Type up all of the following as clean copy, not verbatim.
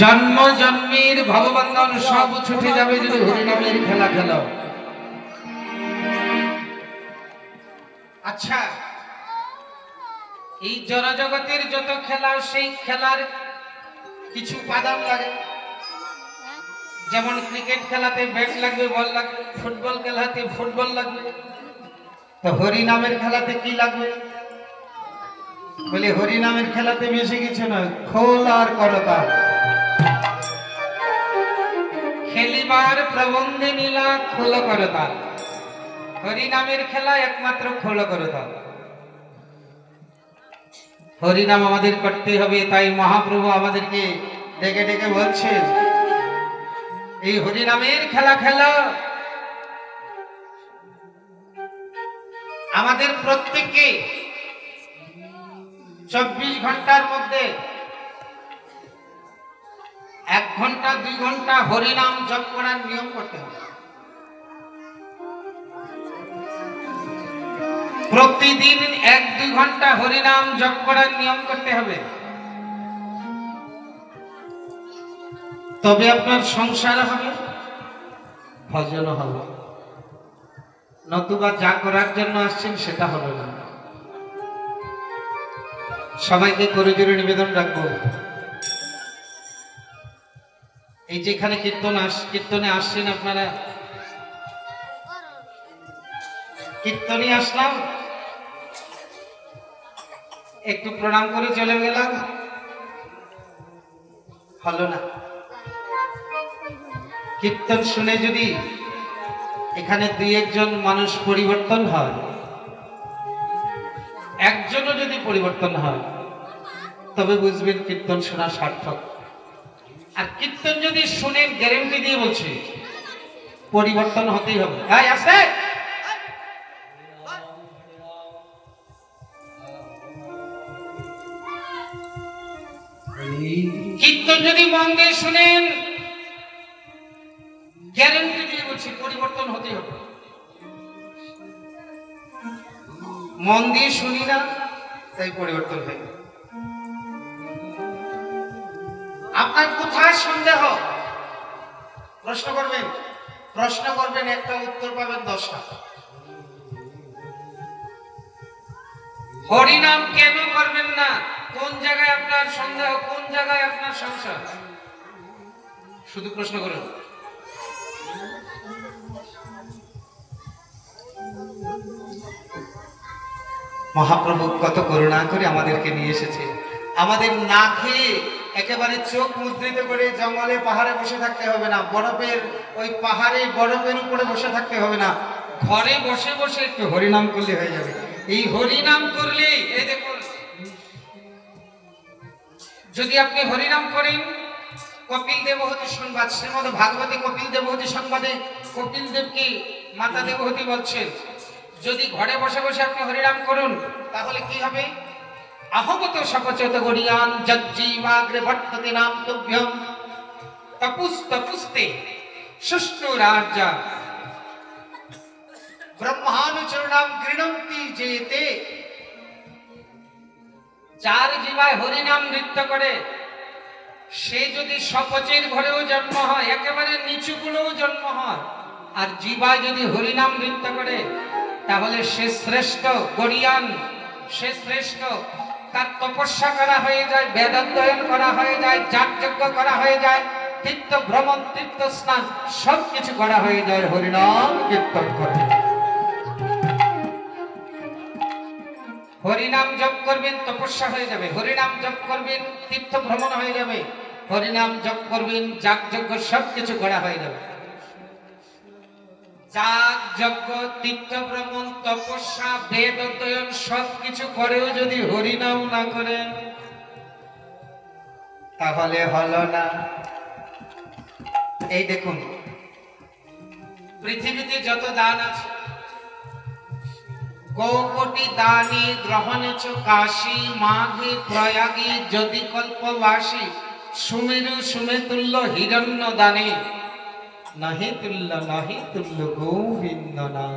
জন্ম জন্মের ভগবন্ধন সব ছুটে যাবে যদি হরিনামের খেলা খেলো। আচ্ছা, এই জড়জগতের যত খেলা, সেই খেলার কিছু উপাদান লাগে। যেমন ক্রিকেট খেলাতে ব্যাট লাগবে, বল লাগবে, ফুটবল খেলাতে ফুটবল লাগবে। তো হরিনামের খেলাতে কি লাগবে? বলে হরিনামের খেলাতে বেশি কিছু নয়, খোল আর করতাল। খেলিবার প্রবন্ধে নীলা খোল করতাল। হরিনামের খেলা একমাত্র খোল করতাল। হরিনাম আমাদের করতে হবে, তাই মহাপ্রভু আমাদেরকে ডেকে ডেকে বলছেন এই হরিনামের খেলা খেলা। আমাদের প্রত্যেককে 24 ঘন্টার মধ্যে 1 ঘন্টা 2 ঘন্টা হরিনাম জপ করার নিয়ম করতে হবে। প্রতিদিন 1-2 ঘন্টা হরিনাম জপ করার নিয়ম করতে হবে। তবে আপনার সংসার হবে, ভজন হবে, নতুবা যা করার জন্য আসছেন সেটা হবে না। সবাইকে করে জোরে নিবেদন রাখবো, এই যেখানে কীর্তনে আসছেন আপনারা, কীর্তনে আসলাম, একটু প্রণাম করে চলে গেলাম, হলো না। কীর্তন শুনে যদি এখানে 2-1 জন মানুষ পরিবর্তন হয়, একজনও যদি পরিবর্তন হয়, তবে বুঝবেন কীর্তন শোনা সার্থক। আর কীর্তন যদি শুনেন, গ্যারান্টি দিয়ে বলছি পরিবর্তন হতেই হবে। আসে কীর্তন যদি মন দিয়ে শুনেন, গ্যারান্টি দিয়ে বলছি পরিবর্তন হতেই হবে। মন দিয়ে শুনি না, তাই পরিবর্তন হয়। আপনার কোথায় সন্দেহ? প্রশ্ন করবেন, একটা উত্তর পাবেন 10টা। হরিনাম কেন করবেন না? কোন জায়গায় আপনার সন্দেহ, কোন জায়গায় আপনার সংশয়? শুধু প্রশ্ন করুন। মহাপ্রভু কত করুণা করে আমাদেরকে নিয়ে এসেছে। আমাদের না খেয়ে একেবারে চোখ মুদ্রিত করে জঙ্গলে পাহাড়ে বসে থাকতে হবে না, বরফের ওই পাহাড়ে বরফের উপরে বসে থাকতে হবে না, ঘরে বসে বসে একটু হরিনাম করলে হয়ে যাবে। এই হরিনাম করলে, এই দেখুন, যদি আপনি হরিনাম করেন, কপিল দেবহূতি সংবাদ, শ্রীমদ্ ভাগবতী কপিল দেবহূতি সংবাদে কপিল দেবকে মাতা দেবহূতি বলছেন, যদি ঘরে বসে বসে আপনি হরিনাম করুন, তাহলে কি হবে? আহমত সপচত গরিয়ান যজ্জীবাগ্রে বর্ততে নাম তুভ্যম তপুস্তে সুষ্ণু রাজ্যা ব্রহ্মানুচরণাম গৃণন্তি যেতে। যার জিবায় হরিনাম নৃত্য করে, সে যদি সপচের ঘরেও জন্ম হয়, একেবারে নিচুগুলোও জন্ম হয়, আর জিবায় যদি হরিনাম নৃত্য করে, তাহলে সে শ্রেষ্ঠ গরিয়ান, সে শ্রেষ্ঠ। তার তপস্যা করা হয়ে যায়, বেদাধ্যয়ন করা হয়ে যায়, যাগযজ্ঞ করা হয়ে যায়, তীর্থ ভ্রমণ, তীর্থ স্নান সবকিছু করা হয়ে যায় হরিনাম কীর্তন করে। হরিনাম জপ করবেন, তপস্যা হয়ে যাবে। হরিনাম জপ করবেন, তীর্থ ভ্রমণ হয়ে যাবে। হরিনাম জপ করবেন, যাগযজ্ঞ সবকিছু করা হয়ে যাবে। যাগযজ্ঞ, তীর্থ ভ্রমণ, তপস্যা, বেদ অধ্যয়ন সবকিছু করেও যদি হরিনাম না করেন, তাহলে হলো না। এই দেখুন, পৃথিবীতে যত দান আছে, কোটি দানি গ্রহণেছ কাশী মাঘে প্রয়াগী যদি কল্পবাসী সুমেরু সুমেতুল্য হিরণ্য দানে নাহি তুল্য গোবিন্দ নাম।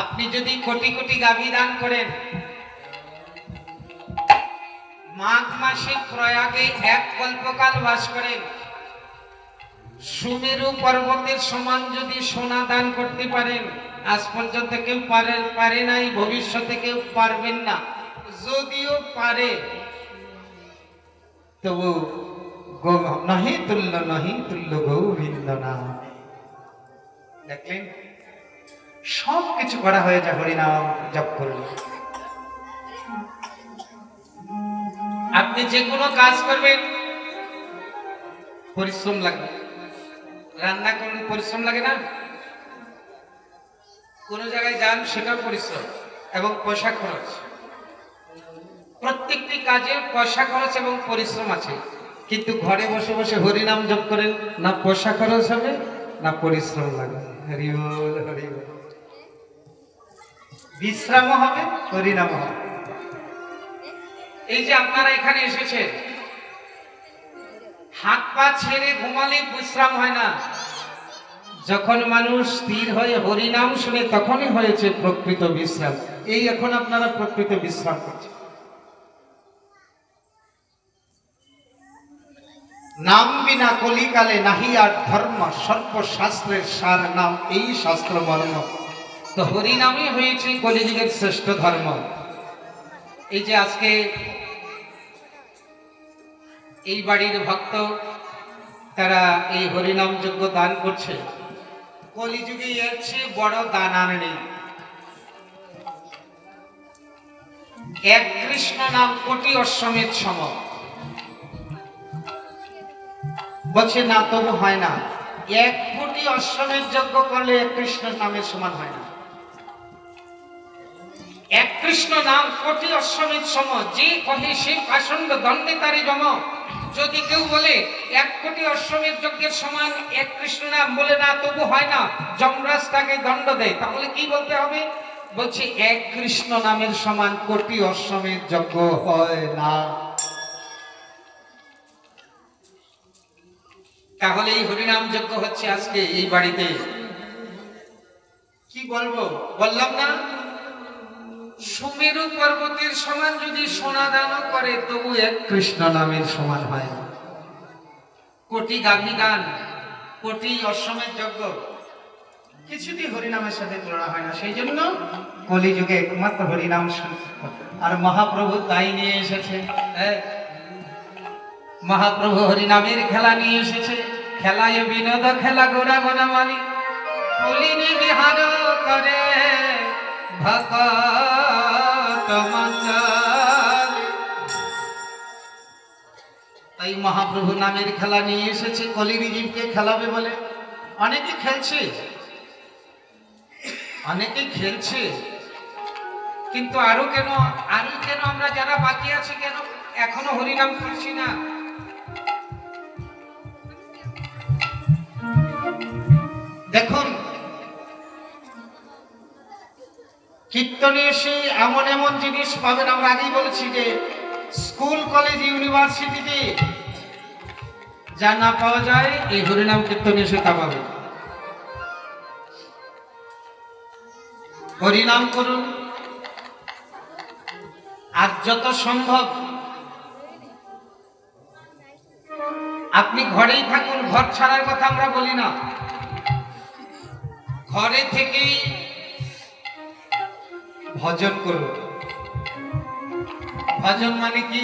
আপনি যদি কোটি কোটি গাভী দান করেন, মাঘ মাসে প্রয়াগে এক কল্পকাল বাস করেন। সুমেরু পর্বতের সমান যদি সোনা দান করতে পারেন, আজ পর্যন্ত কেউ পারে নাই, ভবিষ্যতে কেউ পারবেন না। যদিও পারে তবু নহি তুল্য গোবিন্দ নাম। দেখলেন, সব কিছু করা হয়ে যায় হরিনাম জপ করলে। আপনি যে কোনো কাজ করবেন পরিশ্রম লাগবে। রান্না করুন, পরিশ্রম লাগে না? কোন জায়গায় যান, সেটাও পরিশ্রম এবং পয়সা খরচ। প্রত্যেকটি কাজে পয়সা খরচ এবং পরিশ্রম আছে। কিন্তু ঘরে বসে বসে হরিনাম জপ করেন, না পয়সা খরচ হবে না পরিশ্রম লাগবে। হরি বল, হরি বল। বিশ্রামও হবে, হরিনাম হবে। এই যে আপনারা এখানে এসেছেন, হাত পা ছেড়ে ঘুমালে বিশ্রাম হয় না। যখন মানুষ স্থির হয়ে হরিনাম শুনে তখনই হয়েছে প্রকৃত বিশ্রাম। এই এখন আপনারা প্রকৃত বিশ্রাম করছেন। নাম বিনা কলিকালে নাহি আর ধর্ম, সর্বশাস্ত্রের সার নাম এই শাস্ত্র মর্ম। তো হরিনামই হয়েছে কলিযুগের শ্রেষ্ঠ ধর্ম। এই যে আজকে এই বাড়ির ভক্ত তারা এই হরিনাম যজ্ঞ দান করছে, কলিযুগে এর চেয়ে বড় দান আর নেই। এক কৃষ্ণ নাম কোটি অশ্বমেধ সম। বলছে না, তবু হয় না। 1 কোটি অশ্বমেধ যজ্ঞ করলে এক কৃষ্ণ নামের সমান হয় না। এক কৃষ্ণ নাম কোটি অশ্বমেধ সম, যে কহে সে পাষণ্ড দণ্ডে তারি জম। যদি কেউ বলে 1 কোটি অশ্বমেধ যজ্ঞের সমান এক কৃষ্ণ নাম, বলে না তবু হয় না, যমরাজ তাকে দণ্ড দেয়। তাহলে কি বলতে হবে? বলছে এক কৃষ্ণ নামের সমান কোটি অশ্বমেধ যজ্ঞ হয় না। তাহলে এই হরিনাম যজ্ঞ হচ্ছে আজকে এই বাড়িতে। কি বলবো, বললাম না, সুমেরু পর্বতের সমান যদি সোনা দানও করে তবু এক কৃষ্ণ নামের সমান হয় না। কোটি গাভী গান, কোটি অশ্বমেধ যজ্ঞ, কিছুতেই হরিনামের সাথে তুলনা হয় না। সেই জন্য কলিযুগে একমাত্র হরিনাম। আর মহাপ্রভু তাই নিয়ে এসেছে। মহাপ্রভু হরিনামের খেলা নিয়ে এসেছে। খেলায় বিনোদ খেলা গোরা বনমালী, কলিনী বিহার করে ভকত মঙ্গল। তাই মহাপ্রভু নামের খেলা নিয়ে এসেছে, কলির জীবকে খেলাবে বলে। অনেকে খেলছে, অনেকে খেলছে, কিন্তু আরো কেন আমরা যারা বাকি আছে কেন এখনো হরিনাম করছি না? দেখুন, কীর্তনে এসে এমন এমন জিনিস পাবেন। আমরা আগেই বলেছি যে স্কুল, কলেজ, ইউনিভার্সিটিতে যা না পাওয়া যায় এই হরিনাম কীর্তনে এসে তা পাবে। হরিনাম করুন, আর যত সম্ভব আপনি ঘরেই থাকুন। ঘর ছাড়ার কথা আমরা বলি না, ঘরে থেকেই ভজন করুন। ভজন মানে কি?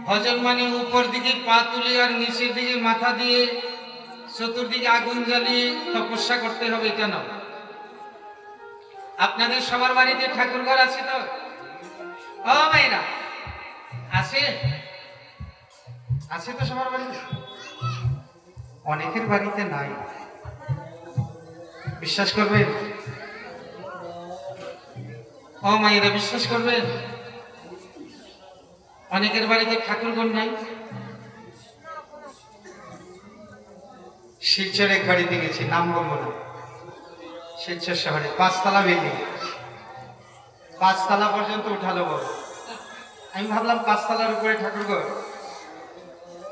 ভজন মানে উপর দিকে পা তুলে আর নিচের দিকে মাথা দিয়ে চতুর্দিকে আগুন জ্বালিয়ে তপস্যা করতে হবে, কেন? আপনাদের সবার বাড়িতে ঠাকুর ঘর আছে তো? ও ভাইরা, আছে? আছে তো সবার বাড়িতে? অনেকের বাড়িতে নাই। বিশ্বাস করবেন? ও মায়েরা, বিশ্বাস করবেন? অনেকের বাড়িতে ঠাকুর ঘর নাই। শিলচর এক বাড়িতে গেছি, নাম বলবো না, শিলচর শহরে 5 তলা বিল্ডিং, 5 তলা পর্যন্ত উঠালো বল। আমি ভাবলাম 5 তলার উপরে ঠাকুর ঘর,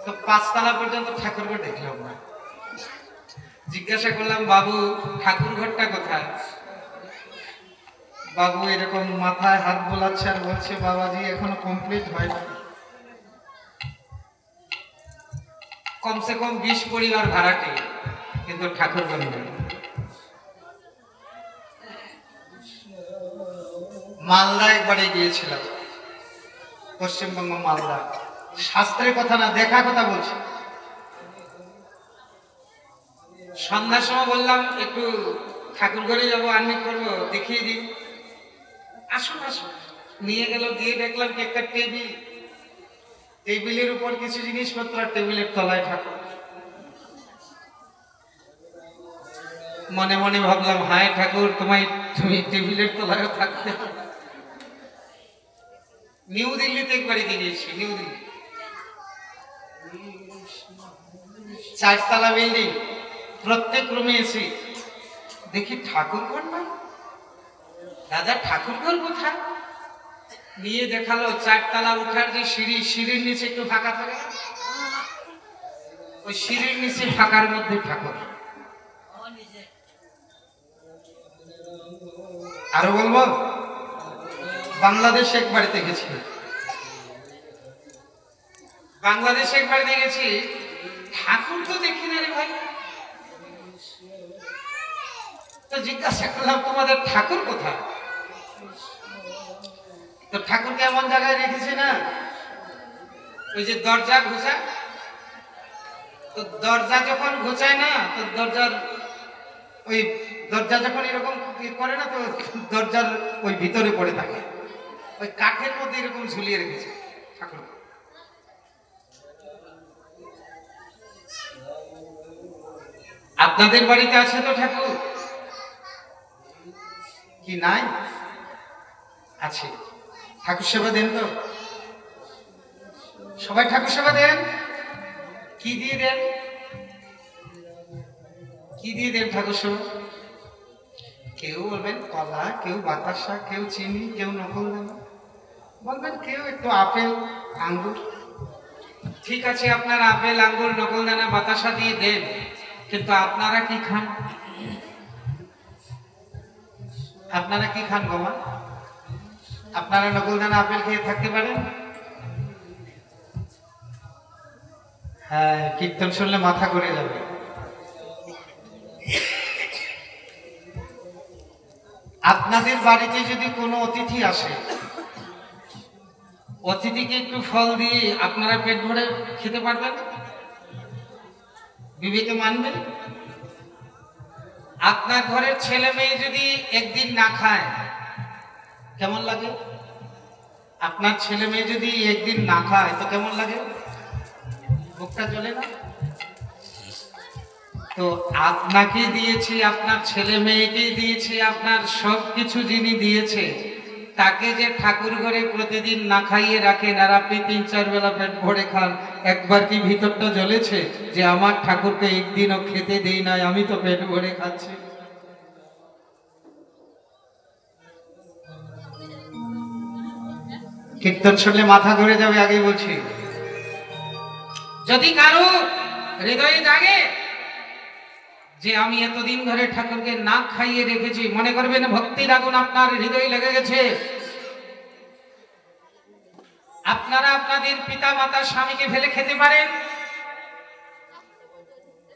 তো 5 তলা পর্যন্ত ঠাকুর ঘর দেখলাম না। জিজ্ঞাসা করলাম, বাবু ঠাকুর ঘরটা কোথায়? বাবু এরকম মাথায় হাত বোলাচ্ছে আর বলছে, বাবাজি এখনো কমপ্লিট হয়নি। কমসে কম 20 পরিবার ভাড়াটে, কিন্তু ঠাকুর বলবে। মালদা একবারে গিয়েছিলাম, পশ্চিমবঙ্গ মালদা। শাস্ত্রের কথা না, দেখা কথা বলছি। সন্ধ্যার সময় বললাম একটু ঠাকুর ঘরে যাবো, আর্নিক করবো, দেখিয়ে দিন। আসুন আসুন, নিয়ে গেল। গিয়ে দেখলাম কি একটা টেবিল, টেবিলের উপর কিছু জিনিসপত্র, আর টেবিলের তলায় ঠাকুর। মনে মনে ভাবলাম, হায় ঠাকুর, তুমি টেবিলের তলায় থাকতে। নিউ দিল্লিতে একবারে গিয়েছি, নিউ দিল্লি, 4 তলা বিল্ডিং, প্রত্যেক রুমে এসি দেখি ঠাকুর ঘর নয়। দাদা ঠাকুর ঘর কোথায়? নিয়ে দেখালো 4 তলা উঠার যে সিঁড়ি, সিঁড়ির নিচে একটু ফাঁকা থাকে, ওই সিঁড়ির নিচে ফাঁকার মধ্যে ঠাকুর। আরো বলবো, বাংলাদেশ এক বাড়িতে গেছি, বাংলাদেশে এক বাড়িতে গেছি, ঠাকুর তো দেখি না রে ভাই। তো জিজ্ঞাসা করলাম, তোমাদের ঠাকুর কোথায়? তো ঠাকুরকে এমন জায়গায় রেখেছে না, ওই যে দরজা ঘুষা, তো দরজা যখন ঘুচায় না, তো ওই দরজা যখন এরকম করে না, তো দরজার ওই ভিতরে পড়ে থাকে, ওই কাঠের মধ্যে এরকম ঝুলিয়ে রেখেছে ঠাকুর। আপনাদের বাড়িতে আছে তো ঠাকুর কি নাই? আছে। ঠাকুর সেবা দেন তো? সবাই ঠাকুর সেবা দেন? কি দিয়ে দেন? কি দিয়ে দেন ঠাকুর সেবা? কেউ বলবেন কলা, কেউ বাতাসা, কেউ চিনি, কেউ নকুলদানা, বলবেন কেউ একটু আপেল আঙ্গুর। ঠিক আছে, আপনারা আপেল আঙ্গুর নকুলদানা বাতাসা দিয়ে দেন, কিন্তু আপনারা কি খান? আপনারা কি খান গোমা? আপনারা নকুলদানা আপেল খেয়ে থাকতে পারেন? হ্যাঁ, কীর্তন শুনলে মাথা ঘুরে যাবে। আপনাদের বাড়িতে যদি কোনো অতিথি আসে, অতিথিকে একটু ফল দিয়ে আপনারা পেট ভরে খেতে পারবেন? বিবেকে মানবেন? আপনার ঘরের ছেলে মেয়ে যদি একদিন না খায় কেমন লাগে? আপনার ছেলে মেয়ে যদি একদিন না খায় তো কেমন লাগে? বুকটা জ্বলে না? তো আপনাকে দিয়েছি, আপনার ছেলে মেয়েকেই দিয়েছি, আপনার সব কিছু যিনি দিয়েছে, তাকে যে ঠাকুর ঘরে প্রতিদিন না খাইয়ে রাখেন, আর আপনি 3-4 বেলা পেট ভরে খান, একবার কি ভিতরটা জ্বলেছে যে আমার ঠাকুরকে একদিনও খেতে দেই নাই, আমি তো পেট ভরে খাচ্ছি? কীর্তন শুনলে মাথা ঘুরে যাবে, আগেই বলছি। যদি কারো হৃদয়ে জাগে যে আমি এতদিন ধরে ঠাকুরকে না খাইয়ে রেখেছি, মনে করবেন ভক্তির আগুন আপনার হৃদয়ে লেগে গেছে, আপনারা আপনাদের পিতা মাতা স্বামীকে ফেলে খেতে পারেন,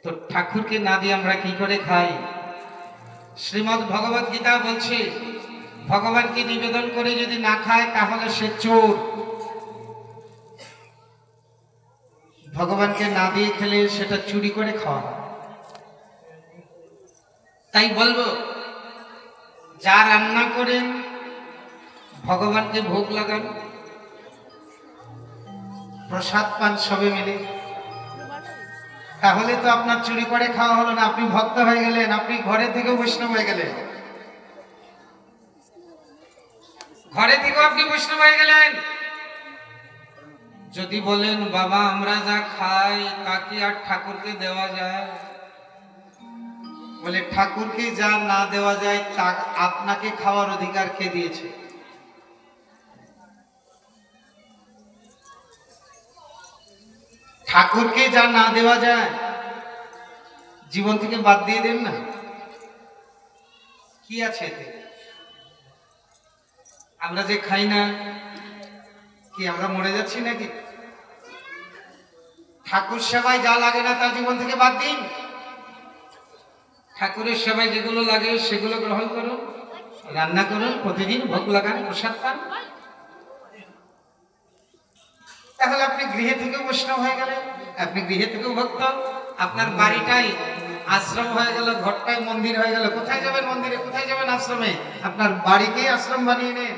তো ঠাকুরকে না দিয়ে আমরা কি করে খাই? শ্রীমদ্ ভগবত গীতা বলছে, ভগবানকে নিবেদন করে যদি না খায় তাহলে সে চোর। ভগবানকে না দিয়ে খেলে সেটা চুরি করে খাওয়া। তাই বলবো, যা রান্না করেন ভগবানকে ভোগ লাগান, প্রসাদ পান সবে মিলে, তাহলে তো আপনার চুরি করে খাওয়া হলো না, আপনি ভক্ত হয়ে গেলেন, আপনি ঘরে থেকেও বৈষ্ণব হয়ে গেলেন, ঘরে থেকেও আপনি বৈষ্ণব হয়ে গেলেন। যদি বলেন বাবা আমরা যা খাই তা কি আর ঠাকুরকে দেওয়া যায়? বলে ঠাকুরকে যা না দেওয়া যায় তা আপনাকে খাওয়ার অধিকার কে দিয়েছে? ঠাকুরকে যা না দেওয়া যায় জীবন থেকে বাদ দিয়ে দেন না, কি আছে এতে? আমরা যে খাই না, কি আমরা মরে যাচ্ছি নাকি? ঠাকুর সেবায় যা লাগে না তা জীবন থেকে বাদ দিন। ঠাকুরের সেবায় যেগুলো লাগে সেগুলো গ্রহণ করুন, রান্না করুন, প্রতিদিন ভোগ লাগান, প্রসাদ পান। তাহলে আপনি গৃহে থেকেও বৈষ্ণব হয়ে গেলেন, আপনি গৃহে থেকেও ভক্ত, আপনার বাড়িটাই আশ্রম হয়ে গেল, ঘরটাই মন্দির হয়ে গেল। কোথায় যাবেন মন্দিরে, কোথায় যাবেন আশ্রমে? আপনার বাড়িকেই আশ্রম বানিয়ে নেন।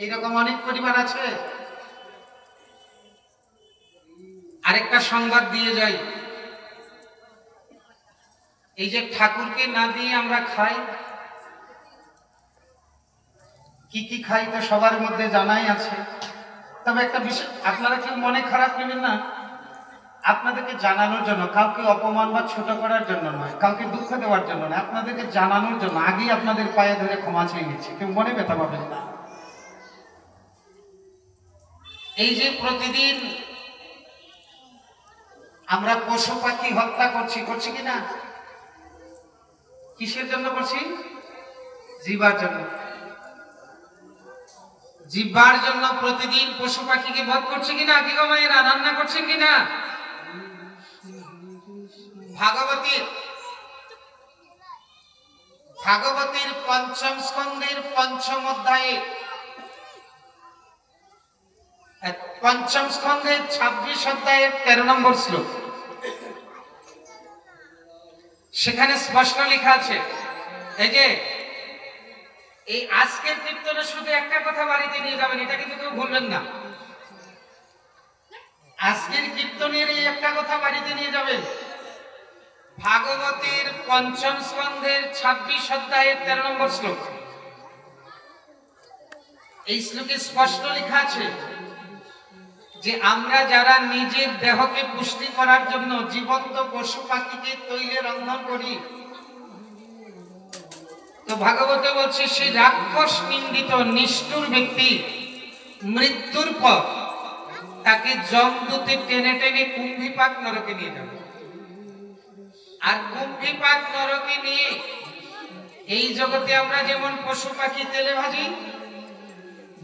এইরকম অনেক পরিবার আছে। আরেকটা সংবাদ দিয়ে যাই, এই যে ঠাকুরকে না দিয়ে আমরা খাই, কি কি খাই তো সবার মধ্যে জানাই আছে। তবে একটা বিষয়, আপনারা কেউ মনে খারাপ নেবেন না, আপনাদেরকে জানানোর জন্য, কাউকে অপমান বা ছোট করার জন্য নয়, কাউকে দুঃখ দেওয়ার জন্য নয়, আপনাদেরকে জানানোর জন্য আগেই আপনাদের পায়ে ধরে ক্ষমা চেয়ে নিচ্ছি, কেউ মনে ব্যথা পাবেন না। এই যে প্রতিদিন আমরা পশু পাখি হত্যা করছি কিনা? কিসের জন্য করছি? জিবার জন্য। জিবার জন্য প্রতিদিন পশু পাখিকে বধ করছে কিনা? কি গো মায়েরা, রান্না করছেন কিনা? ভাগবতীর পঞ্চম স্কন্ধের পঞ্চম অধ্যায়ে, পঞ্চম স্কন্ধের 26 অধ্যায়ের 13 নম্বর শ্লোক, সেখানে স্পষ্ট লেখা আছে, এই যে এই আজকের কীর্তনে শুধু একটা কথা বাড়িতে নিয়ে যাবেন, এটা কিন্তু কেউ ভুলবেন না। আজকের কীর্তনের এই একটা কথা বাড়িতে নিয়ে যাবেন। ভাগবতীর পঞ্চম স্কন্ধের 26 অধ্যায়ের 13 নম্বর শ্লোক। এই শ্লোকে স্পষ্ট লেখা আছে যে আমরা যারা নিজের দেহকে পুষ্টি করার জন্য জীবন্ত পশু পাখিকে তৈলে রন্ধন করি, তো ভাগবতে বলছে সেই রাক্ষস নিন্দিত নিষ্ঠুর ব্যক্তি মৃত্যুর পর তাকে যমদূতে টেনে টেনে কুম্ভীপাক নরকে নিয়ে যাবে। আর কুম্ভীপাক নরকে নিয়ে এই জগতে আমরা যেমন পশু পাখি তেলে ভাজি,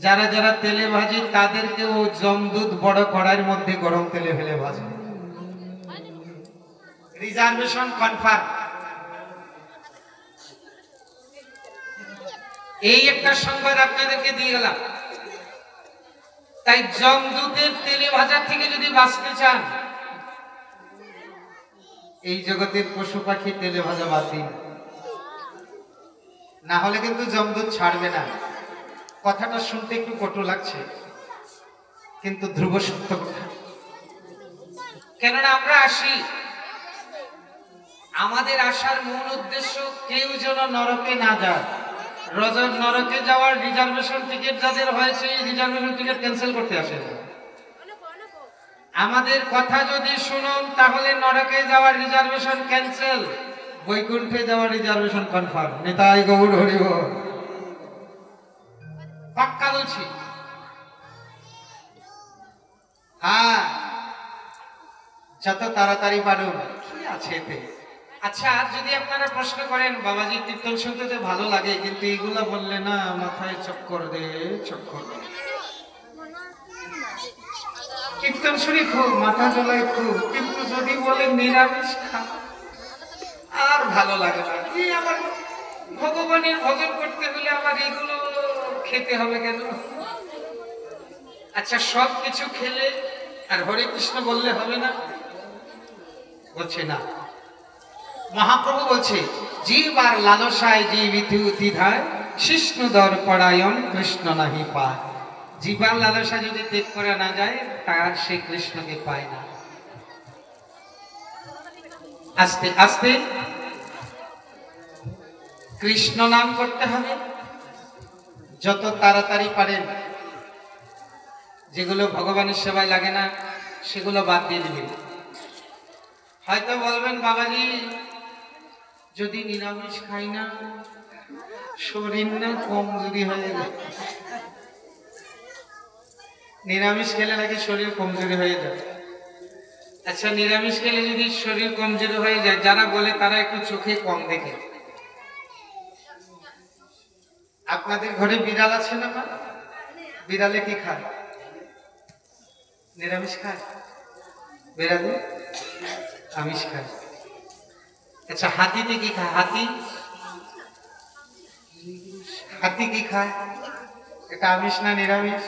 যারা যারা তেলে ভাজি তাদেরকেও যমদূত বড় কড়াইয়ের মধ্যে গরম তেলে ফেলে ভাজে। Reservation confirm. এই একটা সংবাদ আপনাদেরকে দিয়ে গেলাম। তাই যমদূতের তেলে ভাজার থেকে যদি বাঁচতে চান, এই জগতের পশু পাখি তেলে ভাজা বাদ দিন, না হলে কিন্তু যমদূত ছাড়বে না। কথাটা শুনতে একটু কটু লাগছে, কিন্তু ধ্রুব সত্য কথা। কেননা আমরা আসি, আমাদের আসার মূল উদ্দেশ্য কেউ যেন নরকে না যায়। নরকে যাওয়ার রিজার্ভেশন টিকিট যাদের হয়েছে, এই রিজার্ভেশন টিকিট ক্যান্সেল করতে আসে। আমাদের কথা যদি শুনুন তাহলে নরকে যাওয়ার রিজার্ভেশন ক্যান্সেল, বৈকুণ্ঠে যাওয়ার রিজার্ভেশন কনফার্ম। নিতাই গৌর হরি বল। পাক্কা বলছি। হ্যাঁ, যত তাড়াতাড়ি পারুন। কি আছে এতে? আচ্ছা, যদি আপনারা প্রশ্ন করেন বাবাজি কীর্তন শুনতে তো ভালো লাগে, কিন্তু এগুলা বললে না মাথায় চক্কর দে, চক্কর দে। কীর্তন শুনি খুব, মাথা জ্বলায় খুব, কিন্তু যদি বলে নিরামিষ খা, আর ভালো লাগে না। এই আমার ভগবানের ভজন করতে হলে আমার এগুলো খেতে হবে কেন? আচ্ছা, সব কিছু খেলে আর হরে কৃষ্ণ বললে হবে না? বলছে না। মহাপ্রভু বলছে জীব আর লালসায় জীবিধায় শিষ্ণুদর পরায়ণ কৃষ্ণ নাহি পায়। জীবার লালসা যদি ত্যাগ করা না যায়, তার সে কৃষ্ণকে পায় না। আস্তে আস্তে কৃষ্ণ নাম করতে হবে, যত তাড়াতাড়ি পারেন। যেগুলো ভগবানের সেবায় লাগে না সেগুলো বাদ দিয়ে দিবেন। হয়তো বলবেন বাবাজি যদি নিরামিষ খাই না শরীর না কমজোরি হয়ে যায়। নিরামিষ খেলে নাকি শরীর কমজোরি হয়ে যায়। আচ্ছা, নিরামিষ খেলে যদি শরীর কমজোরি হয়ে যায়, যারা বলে তারা একটু চোখে কম দেখে। আপনাদের ঘরে বিড়াল আছে না? বিড়ালে কি খায়? নিরামিষ খায়। বেড়াতে আমিষ খায়। আচ্ছা, হাতিতে কি খায়? হাতি কি খায়? এটা আমিষ না নিরামিষ?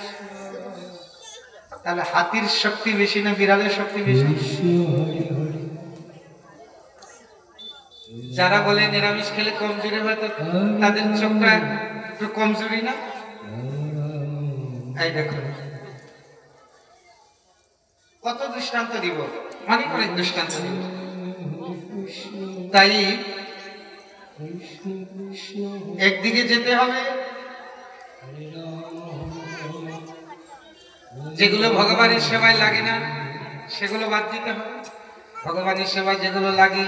তাহলে হাতির শক্তি বেশি না বিড়ালের শক্তি বেশি? যারা বলে নিরামিষ খেলে কমজোরি হয়, তো তাদের চোখটা একটু কমজোরি না? এই দেখো কত দৃষ্টান্ত দিব, অনেক অনেক দৃষ্টান্ত দিব। তাই একদিকে যেতে হবে, যেগুলো ভগবানের সেবায় লাগে না সেগুলো বাদ দিতে হবে। ভগবানের সেবায় যেগুলো লাগে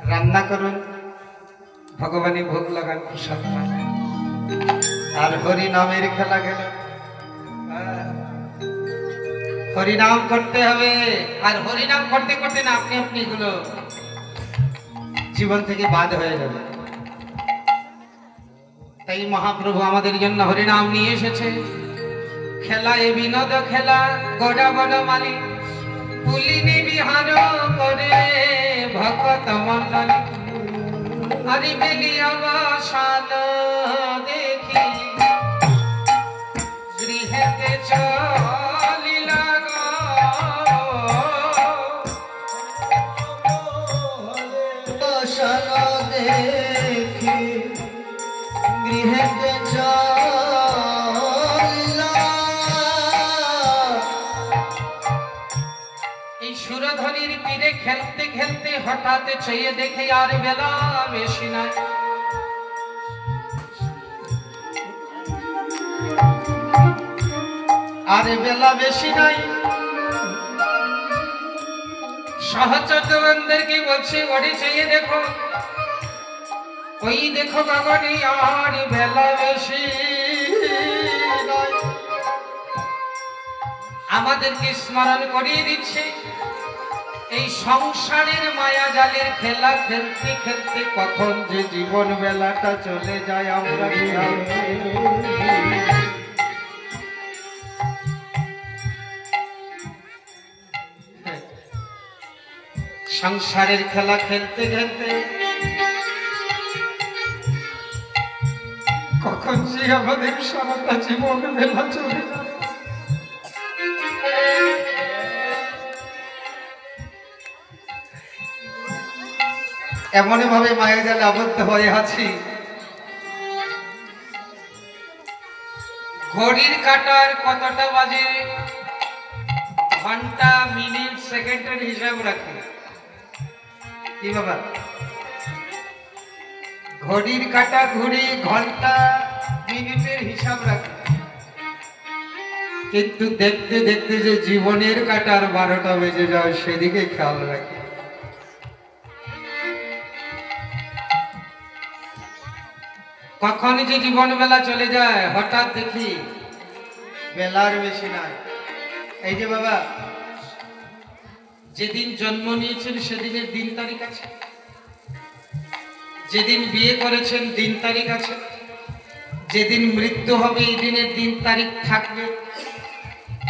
রান্না করুন, ভগবানের ভোগ লাগান, প্রসাদ পান। আর হরি নামের খেলা গেল, হরিনাম করতে হবে। আর হরিনাম করতে করতে না আপনি আপনি এগুলো জীবন থেকে বাদ হয়ে যাবে। তাই মহাপ্রভু আমাদের জন্য হরিনাম নিয়ে এসেছে। খেলা এ বিনোদ খেলা, গোড়া বন মালি পুলিনি বিহার করে ভকত মন্ডলী। হরি বেলি অবসান দেখি গৃহেতে চলিলা গো। অবসান দেখি গৃহেতে চলিলা। এই সুরধ্বনির তীরে খেলতে খেলতে হঠাৎ চেয়ে দেখে আর বেলা বেশি নাই। আর বেলা বেশি নাই। সহচরদেরকে বলছি, ওরে চেয়ে দেখো, ওই দেখো গগনে আর বেলা বেশি নাই। আমাদেরকে স্মরণ করিয়ে দিচ্ছে এই সংসারের মায়া জালের খেলা খেলতে খেলতে কখন যে জীবন বেলাটা চলে যায় আমরা সংসারের খেলা খেলতে খেলতে কখন যে আমাদের সারাটা জীবন বেলা চলে যায়। এমন ভাবে মায়া জালে আবদ্ধ হয়ে আছি, ঘড়ির কাটার কতটা বাজে ঘন্টা মিনিট সেকেন্ডের হিসাব রাখি। কি বাবা? ঘড়ির কাটা ঘড়ি ঘন্টা মিনিটের হিসাব রাখি, কিন্তু দেখতে দেখতে যে জীবনের কাটার 12টা বেজে যায় সেদিকে খেয়াল রাখি। কখন যে জীবন বেলা চলে যায় হঠাৎ দেখি বেলার বেশি নাই। এই যে বাবা, যেদিন জন্ম নিয়েছেন সেদিনের দিন তারিখ আছে, যেদিন বিয়ে করেছেন দিন তারিখ আছে, যেদিন মৃত্যু হবে এই দিনের দিন তারিখ থাকবে।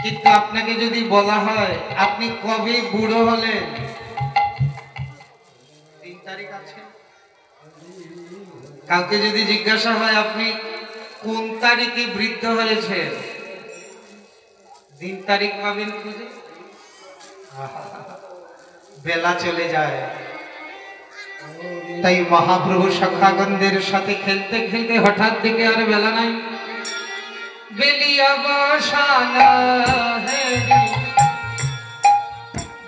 কিন্তু আপনাকে যদি বলা হয় আপনি কবে বুড়ো হলেন, দিন তারিখ আছে? কাউকে যদি জিজ্ঞাসা হয় আপনি কোন তারিখে বৃদ্ধ হয়েছে, দিন তারিখ পাবেন খুঁজে? বেলা চলে যায়। তাই মহাপ্রভু সখাগণদের সাথে খেলতে খেলতে হঠাৎ দেখে আর বেলা নাই। বেলি অবসান হেরি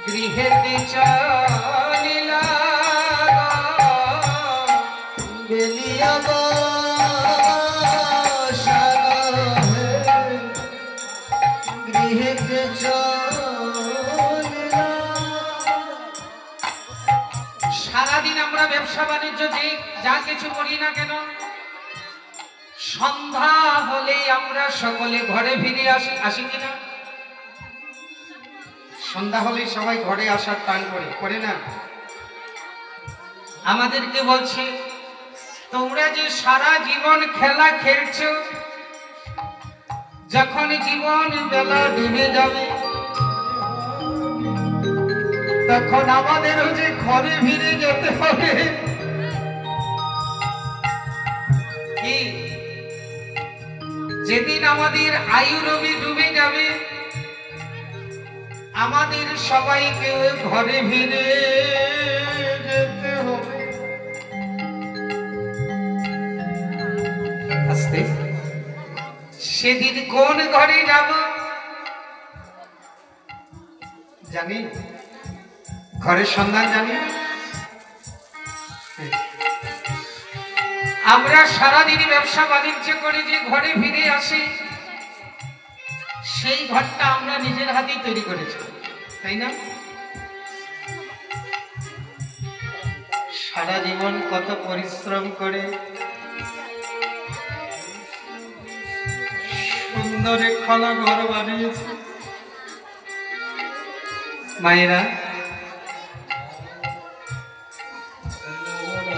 গৃহেতে চলিলা। বেলি অবসান গৃহেতে চলিলা। সারাদিন আমরা ব্যবসা বাণিজ্য যা কিছু করি না কেন, সন্ধ্যা হলে আমরা সকলে ঘরে ফিরে আসি কিনা? সন্ধ্যা হলে সবাই ঘরে আসার টান করে না? আমাদেরকে বলছে তোমরা যে সারা জীবন খেলা খেলছো, যখন জীবন বেলা ডুবে যাবে তখন আমাদেরও যে ঘরে ফিরে যেতে হবে। কি যেদিন আমাদের আয়ু রবি ডুবে যাবে, আমাদের সবাইকে ঘরে ফিরে যেতে হবে। আস্তে সেদিন কোন ঘরে যাব জানি? ঘরের সন্ধান জানি? আমরা সারাদিন ব্যবসা বাণিজ্য করে যে ঘরে ফিরে আসি, সেই ঘরটা আমরা নিজের হাতেই তৈরি করেছি, তাই না? সারা জীবন কত পরিশ্রম করে সুন্দর একখানা ঘর বানিয়েছি মায়েরা।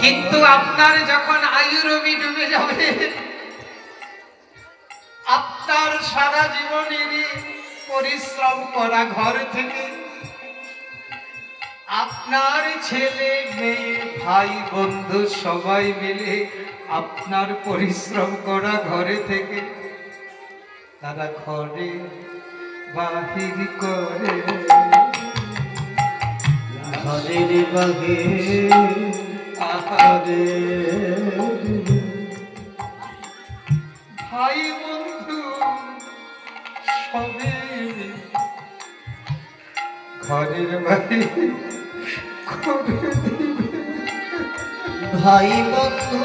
কিন্তু আপনার যখন আয়ু রবি ডুবে যাবে, আপনার সারা জীবনেরই পরিশ্রম করা ঘর থেকে আপনার ছেলে মেয়ে ভাই বন্ধু সবাই মিলে আপনার পরিশ্রম করা ঘরে থেকে তারা ঘরে বাহির করে, ঘরের বাহির ভাই বন্ধু সবে ঘরের বাহির করে দিবে। ভাই বন্ধু